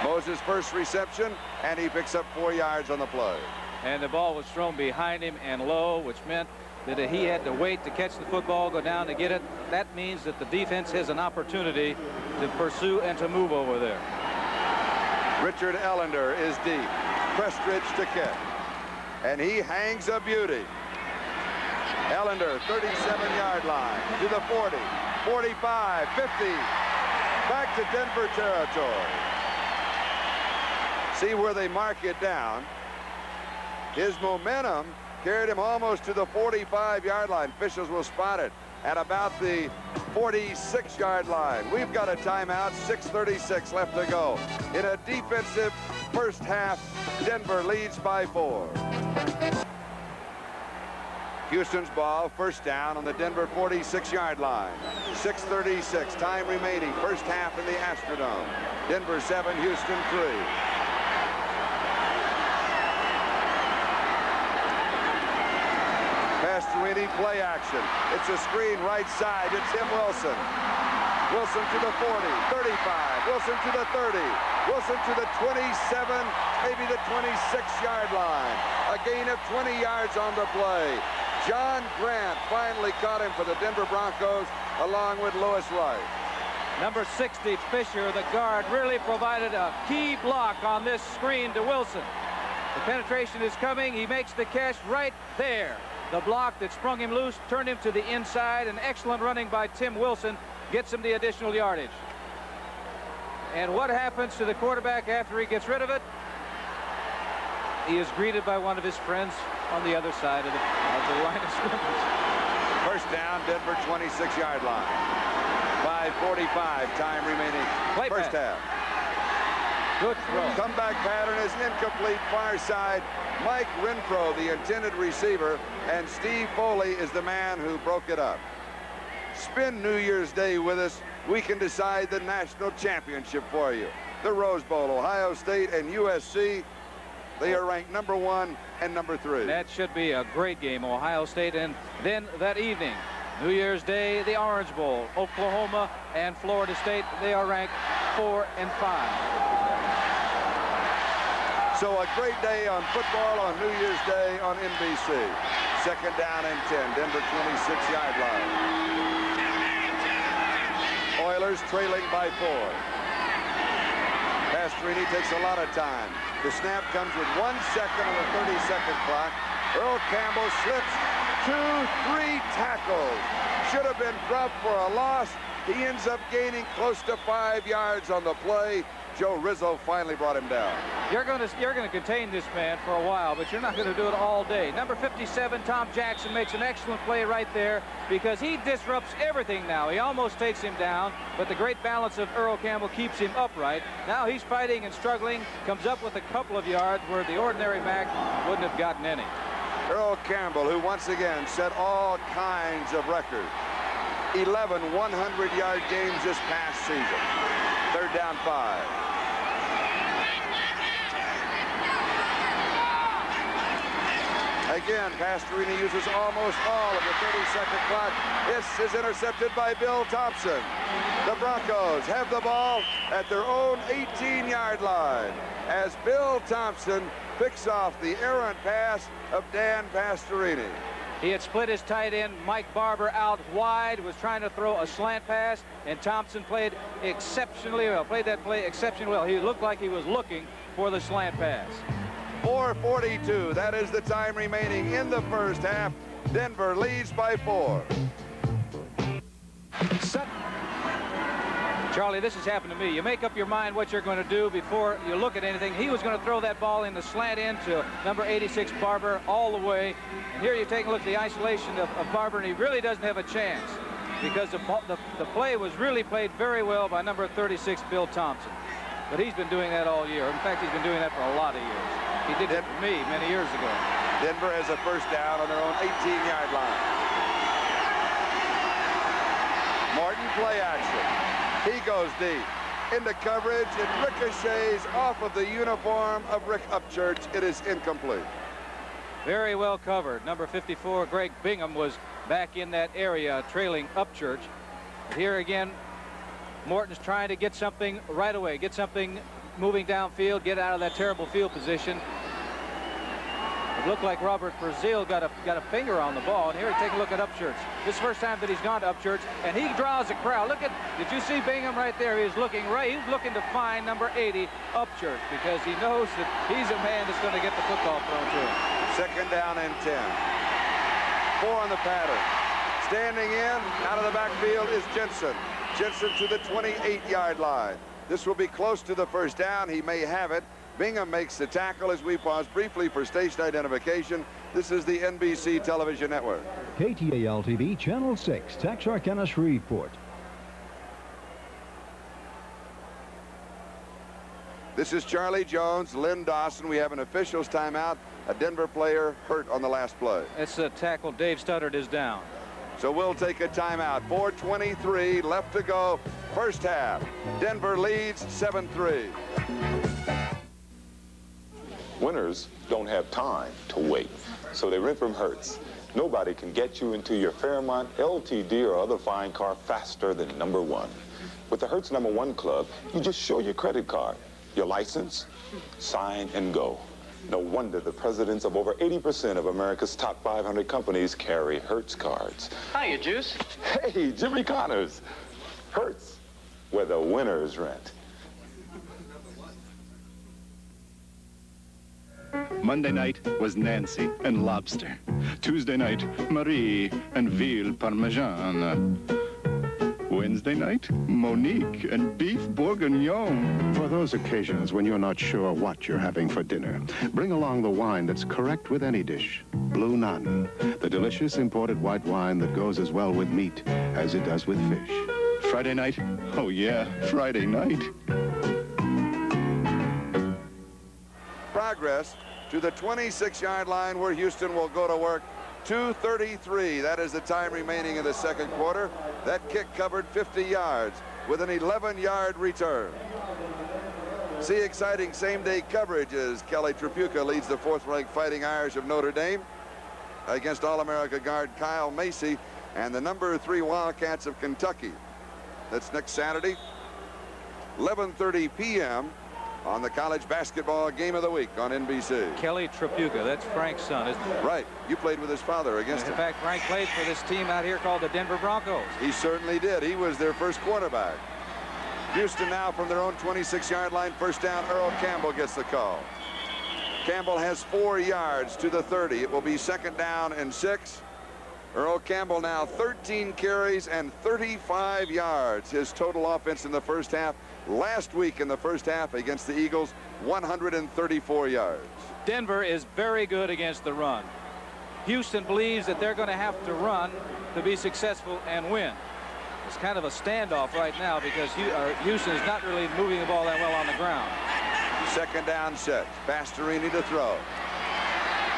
[SPEAKER 1] Moses' first reception, and he picks up 4 yards on the play.
[SPEAKER 2] And the ball was thrown behind him and low, which meant that he had to wait to catch the football, go down to get it. That means that the defense has an opportunity to pursue and to move over there.
[SPEAKER 1] Richard Ellender is deep. Prestridge to kick. And he hangs a beauty. Ellender, 37-yard line to the 40, 45, 50. Back to Denver territory. See where they mark it down. His momentum carried him almost to the 45-yard line. Officials will spot it at about the 46-yard line. We've got a timeout, 6:36 left to go. In a defensive first half, Denver leads by 4. Houston's ball, first down on the Denver 46-yard line. 6:36, time remaining, first half in the Astrodome. Denver 7, Houston 3. Pastorini play action. It's a screen right side. It's Tim Wilson. Wilson to the 40, 35. Wilson to the 30. Wilson to the 27, maybe the 26-yard line. A gain of 20 yards on the play. John Grant finally caught him for the Denver Broncos, along with Lewis Wright.
[SPEAKER 2] Number 60, Fisher, the guard, really provided a key block on this screen to Wilson. The penetration is coming. He makes the catch right there. The block that sprung him loose turned him to the inside. An excellent running by Tim Wilson gets him the additional yardage. And what happens to the quarterback after he gets rid of it? He is greeted by one of his friends on the other side of the line of scrimmage.
[SPEAKER 1] First down, Denver 26-yard line. 5:45, time remaining.
[SPEAKER 2] Play
[SPEAKER 1] first
[SPEAKER 2] pass.
[SPEAKER 1] half.
[SPEAKER 2] Good throw.
[SPEAKER 1] Comeback pattern is incomplete, far side. Mike Renfro, the intended receiver, and Steve Foley is the man who broke it up. Spend New Year's Day with us. We can decide the national championship for you. The Rose Bowl, Ohio State and USC. They are ranked number 1 and number 3.
[SPEAKER 2] That should be a great game, Ohio State. And then that evening, New Year's Day, the Orange Bowl, Oklahoma and Florida State. They are ranked 4 and 5.
[SPEAKER 1] So a great day on football on New Year's Day on NBC. Second down and 10, Denver 26-yard line. Oilers trailing by 4. Pastorini takes a lot of time. The snap comes with 1 second on the 30-second clock. Earl Campbell slips 2-3 tackles. Should have been dropped for a loss. He ends up gaining close to 5 yards on the play. Joe Rizzo finally brought him down.
[SPEAKER 2] You're going to contain this man for a while, but you're not going to do it all day. Number 57, Tom Jackson, makes an excellent play right there because he disrupts everything now. He almost takes him down, but the great balance of Earl Campbell keeps him upright. Now he's fighting and struggling, comes up with a couple of yards where the ordinary back wouldn't have gotten any.
[SPEAKER 1] Earl Campbell, who once again set all kinds of records. 11 100-yard games this past season. Third down 5. Again, Pastorini uses almost all of the 30-second clock. This is intercepted by Bill Thompson. The Broncos have the ball at their own 18-yard line as Bill Thompson picks off the errant pass of Dan Pastorini.
[SPEAKER 2] He had split his tight end, Mike Barber, out wide, was trying to throw a slant pass, and Thompson played exceptionally well, played that play exceptionally well. He looked like he was looking for the slant pass.
[SPEAKER 1] 4:42, that is the time remaining in the first half. Denver leads by 4.
[SPEAKER 2] Charlie, this has happened to me. You make up your mind what you're going to do before you look at anything. He was going to throw that ball in the slant end to number 86, Barber, all the way. And here you take a look at the isolation of Barber, and he really doesn't have a chance because the play was really played very well by number 36, Bill Thompson. But he's been doing that all year. In fact, he's been doing that for a lot of years. He did it for me many years ago.
[SPEAKER 1] Denver has a first down on their own 18-yard line. Morton play action. He goes deep into coverage. It ricochets off of the uniform of Rick Upchurch. It is incomplete.
[SPEAKER 2] Very well covered. Number 54, Greg Bingham, was back in that area trailing Upchurch. But here again, Morton's trying to get something right away, get something moving downfield, get out of that terrible field position. It looked like Robert Brazil got a finger on the ball, and here take a look at Upchurch. This is the first time that he's gone to Upchurch, and he draws a crowd. Look at, did you see Bingham right there? He's looking right, he's looking to find number 80, Upchurch, because he knows that he's a man that's going to get the football thrown to him.
[SPEAKER 1] Second down and 10. 4 on the pattern. Standing in, out of the backfield is Jensen. Jensen to the 28-yard line. This will be close to the first down. He may have it. Bingham makes the tackle as we pause briefly for station identification. This is the NBC television network.
[SPEAKER 8] KTAL-TV, Channel 6, Texarkana Shreveport.
[SPEAKER 1] This is Charlie Jones, Lynn Dawson. We have an official's timeout. A Denver player hurt on the last play.
[SPEAKER 2] It's a tackle. Dave Studdard is down.
[SPEAKER 1] So we'll take a timeout. 4:23 left to go. First half. Denver leads 7-3.
[SPEAKER 9] Winners don't have time to wait, so they rent from Hertz. Nobody can get you into your Fairmont, LTD, or other fine car faster than number 1. With the Hertz number 1 club, you just show your credit card, your license, sign, and go. No wonder the presidents of over 80% of America's top 500 companies carry Hertz cards.
[SPEAKER 3] Hiya, Juice.
[SPEAKER 9] Hey, Jimmy Connors. Hertz, where the winners rent.
[SPEAKER 10] Monday night was Nancy and lobster. Tuesday night, Marie and veal parmesan. Wednesday night, Monique and beef bourguignon.
[SPEAKER 11] For those occasions when you're not sure what you're having for dinner, bring along the wine that's correct with any dish. Blue Nun, the delicious imported white wine that goes as well with meat as it does with fish.
[SPEAKER 10] Friday night, oh yeah, Friday night.
[SPEAKER 1] progress to the 26-yard line where Houston will go to work. 2:33. That is the time remaining in the second quarter. That kick covered 50 yards with an 11-yard return. See exciting same-day coverage as Kelly Tripucka leads the 4th-ranked Fighting Irish of Notre Dame against All-America guard Kyle Macy and the number 3 Wildcats of Kentucky. That's next Saturday, 11:30 p.m. on the college basketball game of the week on NBC.
[SPEAKER 2] Kelly Tripucka, that's Frank's son, isn't it?
[SPEAKER 1] Right. You played with his father against him.
[SPEAKER 2] In fact, Frank played for this team out here called the Denver Broncos.
[SPEAKER 1] He certainly did. He was their first quarterback. Houston now from their own 26-yard line. First down, Earl Campbell gets the call. Campbell has 4 yards to the 30. It will be second down and 6. Earl Campbell now 13 carries and 35 yards. His total offense in the first half. Last week in the first half against the Eagles, 134 yards.
[SPEAKER 2] Denver is very good against the run. Houston believes that they're going to have to run to be successful and win. It's kind of a standoff right now because Houston is not really moving the ball that well on the ground.
[SPEAKER 1] Second down, 6. Pastorini to throw.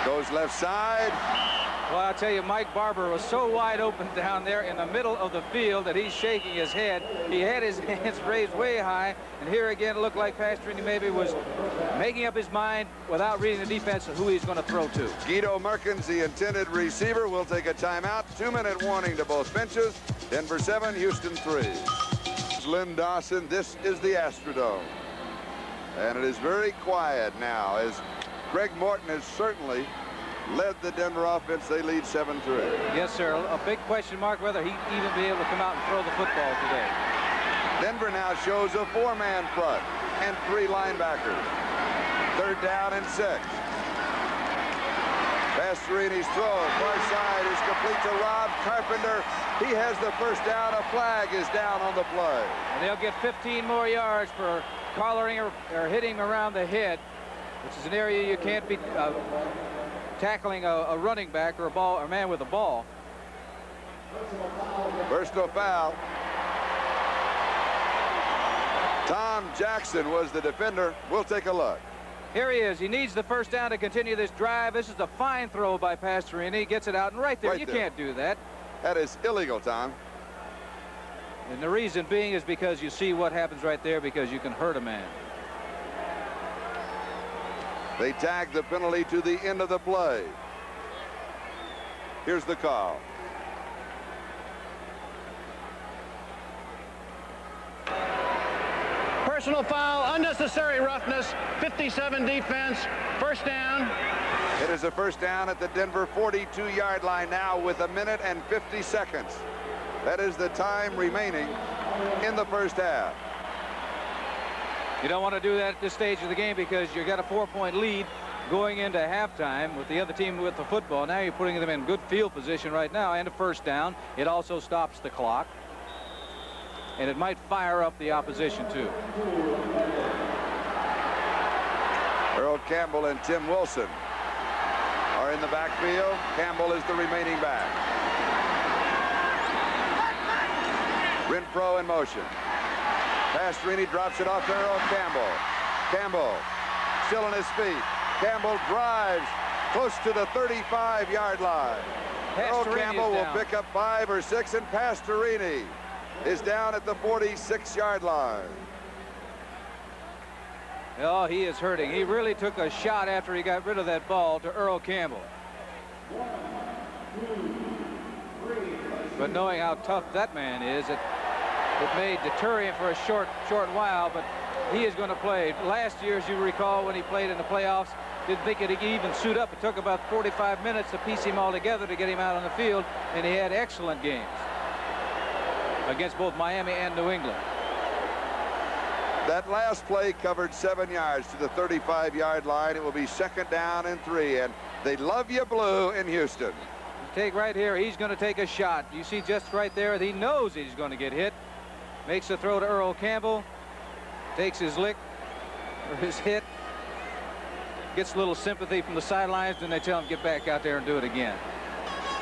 [SPEAKER 1] Goes left side.
[SPEAKER 2] Well, I'll tell you, Mike Barber was so wide open down there in the middle of the field that he's shaking his head. He had his hands raised way high, and here again it looked like Pastorini maybe was making up his mind without reading the defense of who he's going to throw to.
[SPEAKER 1] Guido Merkins, the intended receiver, will take a timeout. 2-minute warning to both benches. Denver 7, Houston 3. Lynn Dawson, this is the Astrodome. And it is very quiet now as Greg Morton has certainly led the Denver offense. They lead 7-3.
[SPEAKER 2] Yes, sir. A big question mark whether he'd even be able to come out and throw the football today.
[SPEAKER 1] Denver now shows a 4-man front and 3 linebackers. Third down and 6. Pastorini's throw, far side, is complete to Rob Carpenter. He has the first down. A flag is down on the play.
[SPEAKER 2] And they'll get 15 more yards for collaring or hitting him around the head, which is an area you can't be tackling a running back or a man with a ball.
[SPEAKER 1] Personal foul. Tom Jackson was the defender. We'll take a look.
[SPEAKER 2] Here he is. He needs the first down to continue this drive. This is a fine throw by Pastorini. He gets it out, and right there, you can't do that.
[SPEAKER 1] That is illegal, Tom.
[SPEAKER 2] And the reason being is because you see what happens right there, because you can hurt a man.
[SPEAKER 1] They tag the penalty to the end of the play. Here's the call.
[SPEAKER 3] Personal foul, unnecessary roughness, 57 defense, first down.
[SPEAKER 1] It is a first down at the Denver 42-yard line now with 1 minute and 50 seconds. That is the time remaining in the first half.
[SPEAKER 2] You don't want to do that at this stage of the game because you got a 4-point lead going into halftime with the other team with the football. Now you're putting them in good field position right now and a first down. It also stops the clock. And it might fire up the opposition too.
[SPEAKER 1] Earl Campbell and Tim Wilson are in the backfield. Campbell is the remaining back. Renfro in motion. Pastorini drops it off to Earl Campbell. Campbell still on his feet. Campbell drives close to the 35-yard line. Earl Campbell will pick up 5 or 6, and Pastorini is down at the 46-yard line.
[SPEAKER 2] Oh, he is hurting. He really took a shot after he got rid of that ball to Earl Campbell. But knowing how tough that man is, it may deter him for a short while, but he is going to play. Last year, as you recall, when he played in the playoffs, didn't think he'd even suit up. It took about 45 minutes to piece him all together to get him out on the field, and he had excellent games against both Miami and New England.
[SPEAKER 1] That last play covered 7 yards to the 35-yard line. It will be second down and 3, and they love you blue in Houston.
[SPEAKER 2] Take right here. He's going to take a shot. You see just right there, he knows he's going to get hit. Makes the throw to Earl Campbell. Takes his lick, or his hit. Gets a little sympathy from the sidelines, and they tell him get back out there and do it again.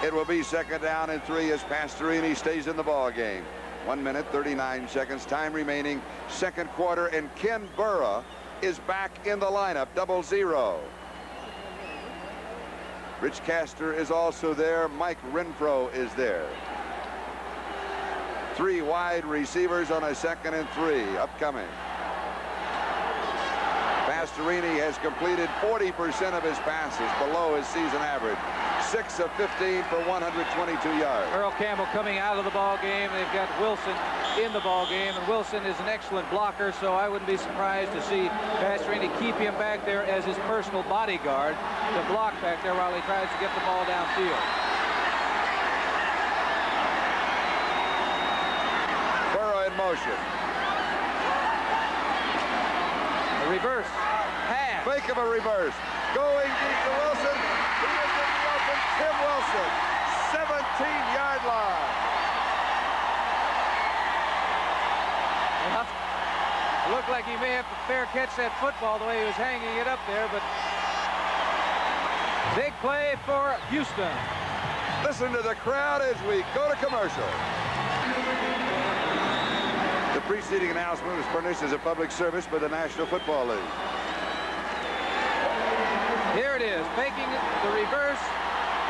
[SPEAKER 1] It will be second down and 3 as Pastorini stays in the ball game. 1 minute, 39 seconds, time remaining, second quarter, and Ken Burra is back in the lineup, 0-0. Rich Castor is also there. Mike Renfro is there. 3 wide receivers on a 2nd and 3 upcoming. Pastorini has completed 40% of his passes, below his season average. 6 of 15 for 122 yards.
[SPEAKER 2] Earl Campbell coming out of the ball game. They've got Wilson in the ball game, and Wilson is an excellent blocker, so I wouldn't be surprised to see Pastorini keep him back there as his personal bodyguard to block back there while he tries to get the ball downfield.
[SPEAKER 1] Burrow in motion.
[SPEAKER 2] A reverse pass.
[SPEAKER 1] Fake of a reverse. Going deep to Wilson. He is in the open. Tim Wilson, 17-yard line.
[SPEAKER 2] Well, it looked like he may have to fair catch that football the way he was hanging it up there, but big play for Houston.
[SPEAKER 1] Listen to the crowd as we go to commercial. The preceding announcement was furnished as a public service by the National Football League.
[SPEAKER 2] Here it is, faking the reverse.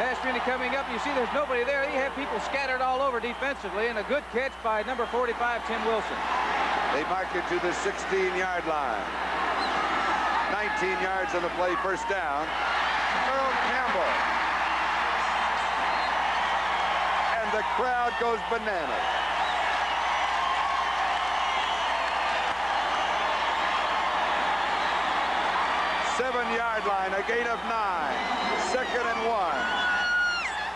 [SPEAKER 2] Pastorini coming up. You see there's nobody there. You have people scattered all over defensively, and a good catch by number 45, Tim Wilson.
[SPEAKER 1] They mark it to the 16-yard line. 19 yards on the play, first down. Earl Campbell. And the crowd goes bananas. Seven-yard line, a gain of 9. 2nd and 1.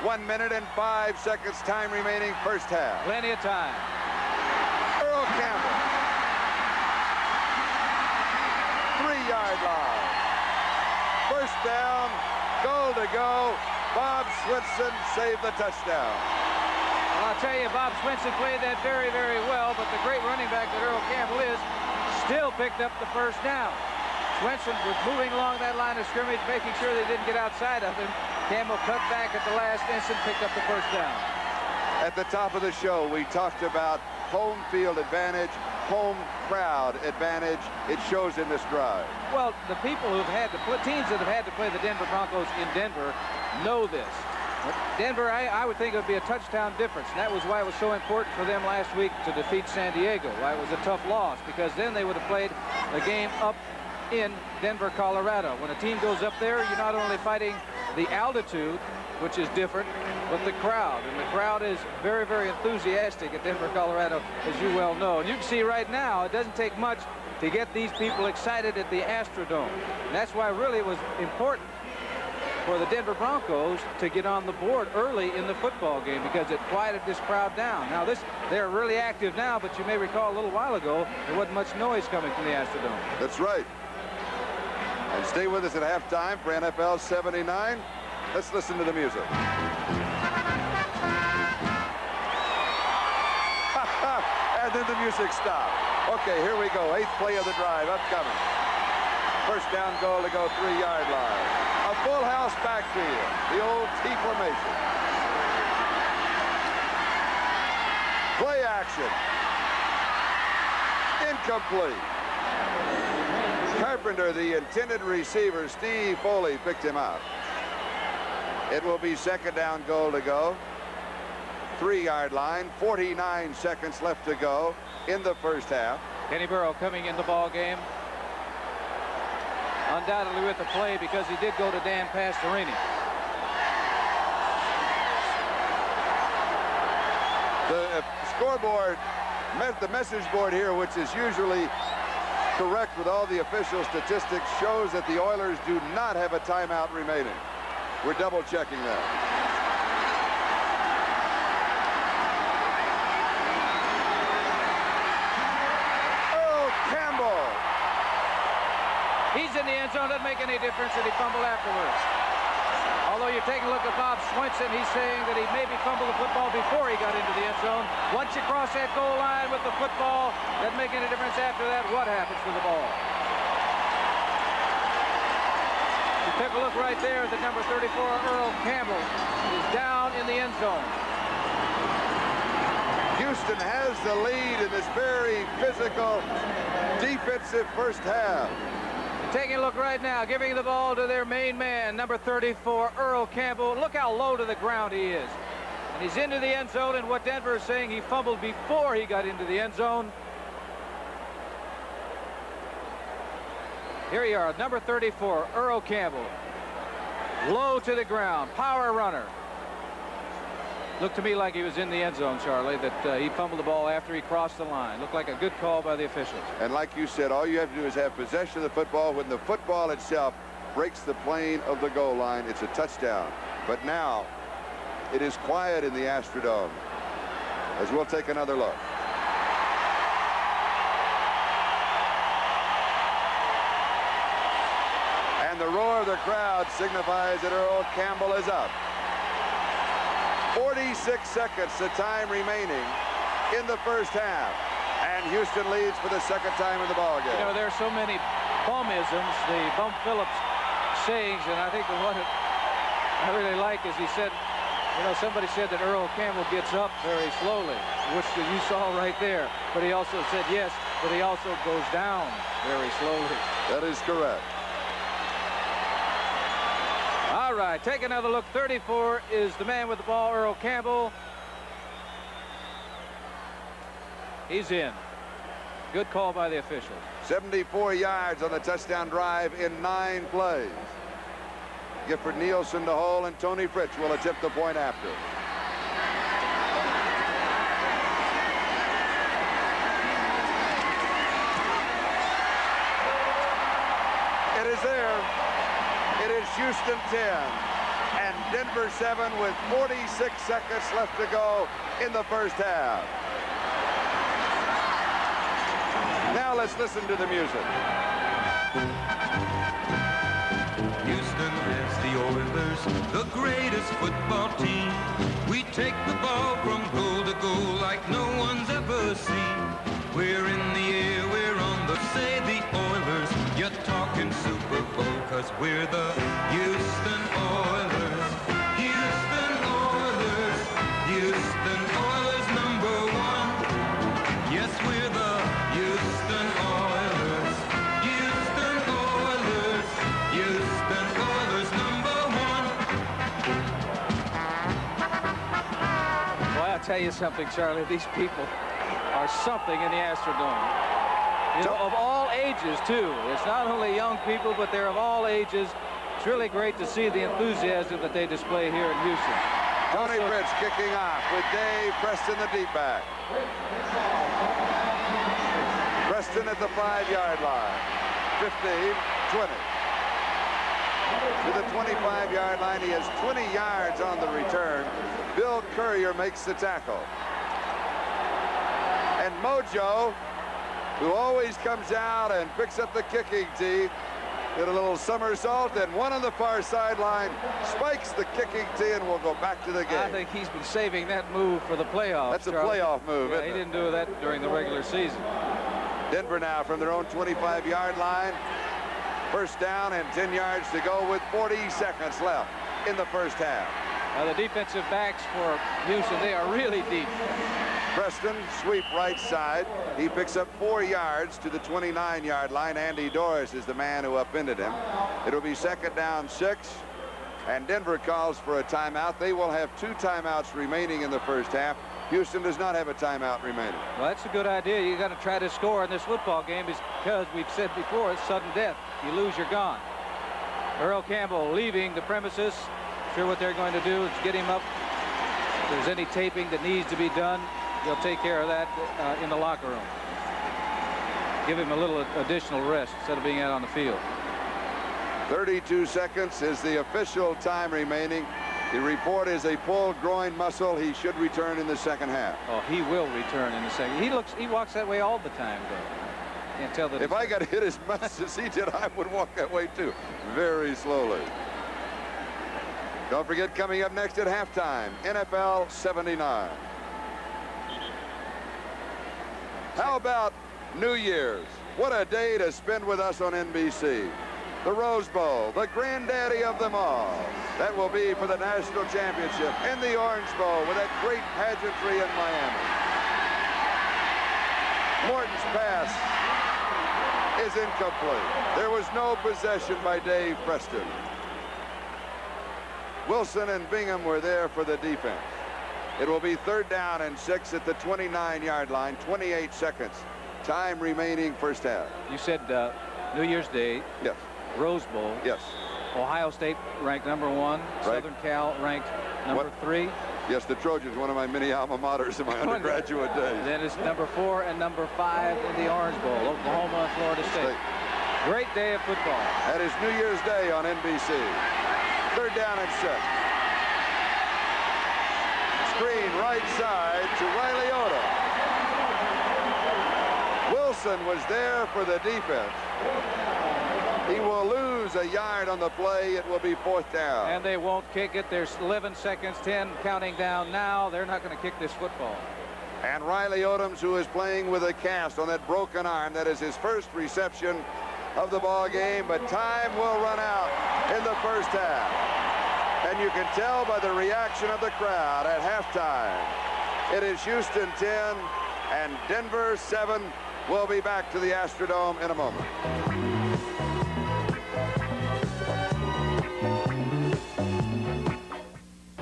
[SPEAKER 1] 1 minute and 5 seconds time remaining, first half.
[SPEAKER 2] Plenty of time.
[SPEAKER 1] Earl Campbell. 3-yard line. First down, goal to go. Bob Swinson saved the touchdown.
[SPEAKER 2] Well, I'll tell you, Bob Swinson played that very, very well, but the great running back that Earl Campbell is still picked up the first down. Swinson was moving along that line of scrimmage, making sure they didn't get outside of him. Campbell cut back at the last instant, picked up the first down.
[SPEAKER 1] At the top of the show, we talked about home field advantage, home crowd advantage. It shows in this drive.
[SPEAKER 2] Well, the people who've had to play, teams that have had to play the Denver Broncos in Denver know this. Denver, I would think it would be a touchdown difference, and that was why it was so important for them last week to defeat San Diego. Why it was a tough loss, because then they would have played a game up in Denver, Colorado. When a team goes up there, you're not only fighting the altitude, which is different, but the crowd. And the crowd is very, very enthusiastic at Denver, Colorado, as you well know. And you can see right now, it doesn't take much to get these people excited at the Astrodome. And that's why really it was important for the Denver Broncos to get on the board early in the football game, because it quieted this crowd down. Now they're really active now, but you may recall a little while ago, there wasn't much noise coming from the Astrodome.
[SPEAKER 1] That's right. And stay with us at halftime for NFL 79. Let's listen to the music. And then the music stopped. Okay, here we go. 8th play of the drive upcoming. First down goal to go 3-yard line. A full house backfield. The old T formation. Play action. Incomplete. Carpenter, the intended receiver, Steve Foley, picked him out. It will be 2nd down goal to go. 3-yard line, 49 seconds left to go in the first half.
[SPEAKER 2] Kenny Burrow coming in the ball game. Undoubtedly with the play, because he did go to Dan Pastorini.
[SPEAKER 1] The scoreboard, the message board here, which is usually correct with all the official statistics, shows that the Oilers do not have a timeout remaining. We're double checking that. Oh, Campbell.
[SPEAKER 2] He's in the end zone. Doesn't make any difference that he fumbled afterwards. Although you're taking a look at Bob Swinson, he's saying that he maybe fumbled the football before he got into the end zone. Once you cross that goal line with the football, doesn't make any difference after that what happens to the ball. You take a look right there at the number 34, Earl Campbell, is down in the end zone.
[SPEAKER 1] Houston has the lead in this very physical defensive first half.
[SPEAKER 2] Taking a look right now, giving the ball to their main man, number 34, Earl Campbell. Look how low to the ground he is. And he's into the end zone, and what Denver is saying, he fumbled before he got into the end zone. Here you are, number 34, Earl Campbell. Low to the ground, power runner. Looked to me like he was in the end zone, Charlie, that he fumbled the ball after he crossed the line. Looked like a good call by the officials.
[SPEAKER 1] And like you said, all you have to do is have possession of the football. When the football itself breaks the plane of the goal line, it's a touchdown. But now it is quiet in the Astrodome, as we'll take another look. And the roar of the crowd signifies that Earl Campbell is up. 46 seconds, the time remaining in the first half. And Houston leads for the second time in the ballgame.
[SPEAKER 2] You know, there are so many bum-isms, the Bum Phillips sayings, and I think the one that I really like is he said, you know, somebody said that Earl Campbell gets up very slowly, which you saw right there. But he also said, yes, but he also goes down very slowly.
[SPEAKER 1] That is correct.
[SPEAKER 2] All right, take another look. 34 is the man with the ball, Earl Campbell. He's in. Good call by the officials.
[SPEAKER 1] 74 yards on the touchdown drive in 9 plays. Gifford Nielsen to Hole, and Tony Fritz will attempt the point after. It is there. It is Houston 10 and Denver 7 with 46 seconds left to go in the first half. Now let's listen to the music.
[SPEAKER 12] Houston is the Oilers, the greatest football team. We take the ball from goal to goal like no one's ever seen. We're in the air, we're on the say the Oilers. You're talking Super Bowl, 'cause we're the Houston Oilers. Houston Oilers, Houston Oilers #1. Yes, we're the Houston Oilers. Houston Oilers, Houston Oilers #1.
[SPEAKER 2] Well, I'll tell you something, Charlie. These people are something in the Astrodome. You know, of all ages, too. It's not only young people, but they're of all ages. It's really great to see the enthusiasm that they display here in Houston.
[SPEAKER 1] Tony Fritz kicking off with Dave Preston, the deep back. Preston at the 5-yard line. 15, 20. To the 25-yard line. He has 20 yards on the return. Bill Courier makes the tackle. And Mojo, who always comes out and picks up the kicking tee, did a little somersault, and one on the far sideline spikes the kicking tee and will go back to the game.
[SPEAKER 2] I think he's been saving that move for the playoffs.
[SPEAKER 1] That's a
[SPEAKER 2] Charlie.
[SPEAKER 1] playoff move,
[SPEAKER 2] Yeah,
[SPEAKER 1] isn't
[SPEAKER 2] he
[SPEAKER 1] it?
[SPEAKER 2] didn't do that during the regular season.
[SPEAKER 1] Denver now from their own 25-yard line. First down and 10 yards to go with 40 seconds left in the first half.
[SPEAKER 2] Now the defensive backs for Houston, they are really deep.
[SPEAKER 1] Preston, sweep right side. He picks up 4 yards to the 29-yard line. Andy Doris is the man who upended him. It'll be second down 6, and Denver calls for a timeout. They will have 2 timeouts remaining in the first half. Houston does not have a timeout remaining.
[SPEAKER 2] Well, that's a good idea. You got to try to score in this football game because we've said before, it's sudden death. You lose, you're gone. Earl Campbell leaving the premises. Sure what they're going to do is get him up. If there's any taping that needs to be done, they'll take care of that in the locker room. Give him a little additional rest instead of being out on the field.
[SPEAKER 1] 32 seconds is the official time remaining. The report is a pulled groin muscle. He should return in the second half.
[SPEAKER 2] Oh, he will return in the second. He walks that way all the time, though. Can't tell that.
[SPEAKER 1] If I got hit as much as he did, I would walk that way too, very slowly. Don't forget, coming up next at halftime, NFL 79. How about New Year's? What a day to spend with us on NBC. The Rose Bowl, the granddaddy of them all. That will be for the national championship in the Orange Bowl with that great pageantry in Miami. Morton's pass is incomplete. There was no possession by Dave Preston. Wilson and Bingham were there for the defense. It will be 3rd down and 6 at the 29-yard line. 28 seconds. Time remaining first half.
[SPEAKER 2] You said New Year's Day.
[SPEAKER 1] Yes.
[SPEAKER 2] Rose Bowl.
[SPEAKER 1] Yes.
[SPEAKER 2] Ohio State ranked number 1. Right. Southern Cal ranked number 3.
[SPEAKER 1] Yes, the Trojans, one of my many alma maters in my undergraduate days.
[SPEAKER 2] Then it's number 4 and number 5 in the Orange Bowl, Oklahoma and Florida State. Great day of football.
[SPEAKER 1] That is New Year's Day on NBC. 3rd down and 6. Screen right side to Riley Odom. Wilson was there for the defense. He will lose a yard on the play. It will be 4th down.
[SPEAKER 2] And they won't kick it. There's 11 seconds, 10 counting down now. They're not going to kick this football.
[SPEAKER 1] And Riley Odoms, who is playing with a cast on that broken arm, that is his first reception of the ball game, but time will run out in the first half. And you can tell by the reaction of the crowd at halftime. It is Houston 10 and Denver 7. We'll be back to the Astrodome in a moment.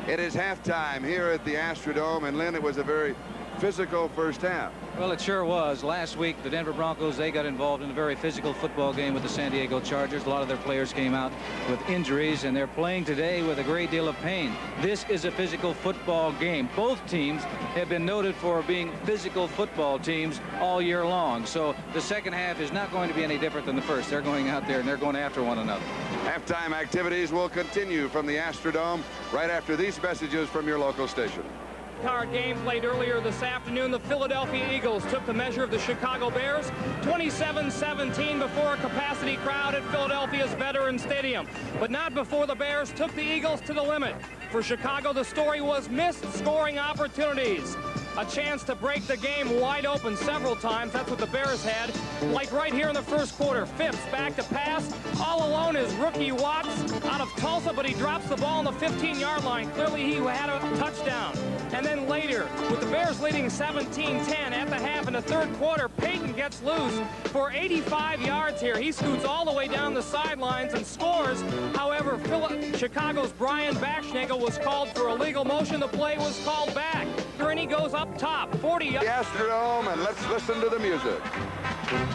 [SPEAKER 1] It is halftime here at the Astrodome, and Lynn, it was a very physical first half.
[SPEAKER 2] Well, it sure was. Last week, the Denver Broncos, they got involved in a very physical football game with the San Diego Chargers. A lot of their players came out with injuries, and they're playing today with a great deal of pain. This is a physical football game. Both teams have been noted for being physical football teams all year long. So the second half is not going to be any different than the first. They're going out there, and they're going after one another.
[SPEAKER 1] Halftime activities will continue from the Astrodome right after these messages from your local station.
[SPEAKER 13] Wildcard game played earlier this afternoon. The Philadelphia Eagles took the measure of the Chicago Bears 27-17 before a capacity crowd at Philadelphia's Veterans Stadium. But not before the Bears took the Eagles to the limit. For Chicago, the story was missed scoring opportunities. A chance to break the game wide open several times. That's what the Bears had. Like right here in the first quarter. Phipps back to pass. All alone is rookie Watts out of Tulsa, but he drops the ball on the 15-yard line. Clearly he had a touchdown. And then later, with the Bears leading 17-10 at the half in the third quarter, Peyton gets loose for 85 yards here. He scoots all the way down the sidelines and scores. However, Chicago's Brian Backschnagel was called for illegal motion. The play was called back. And he goes up top, 40 yards.
[SPEAKER 1] The Astrodome, and let's listen to the music.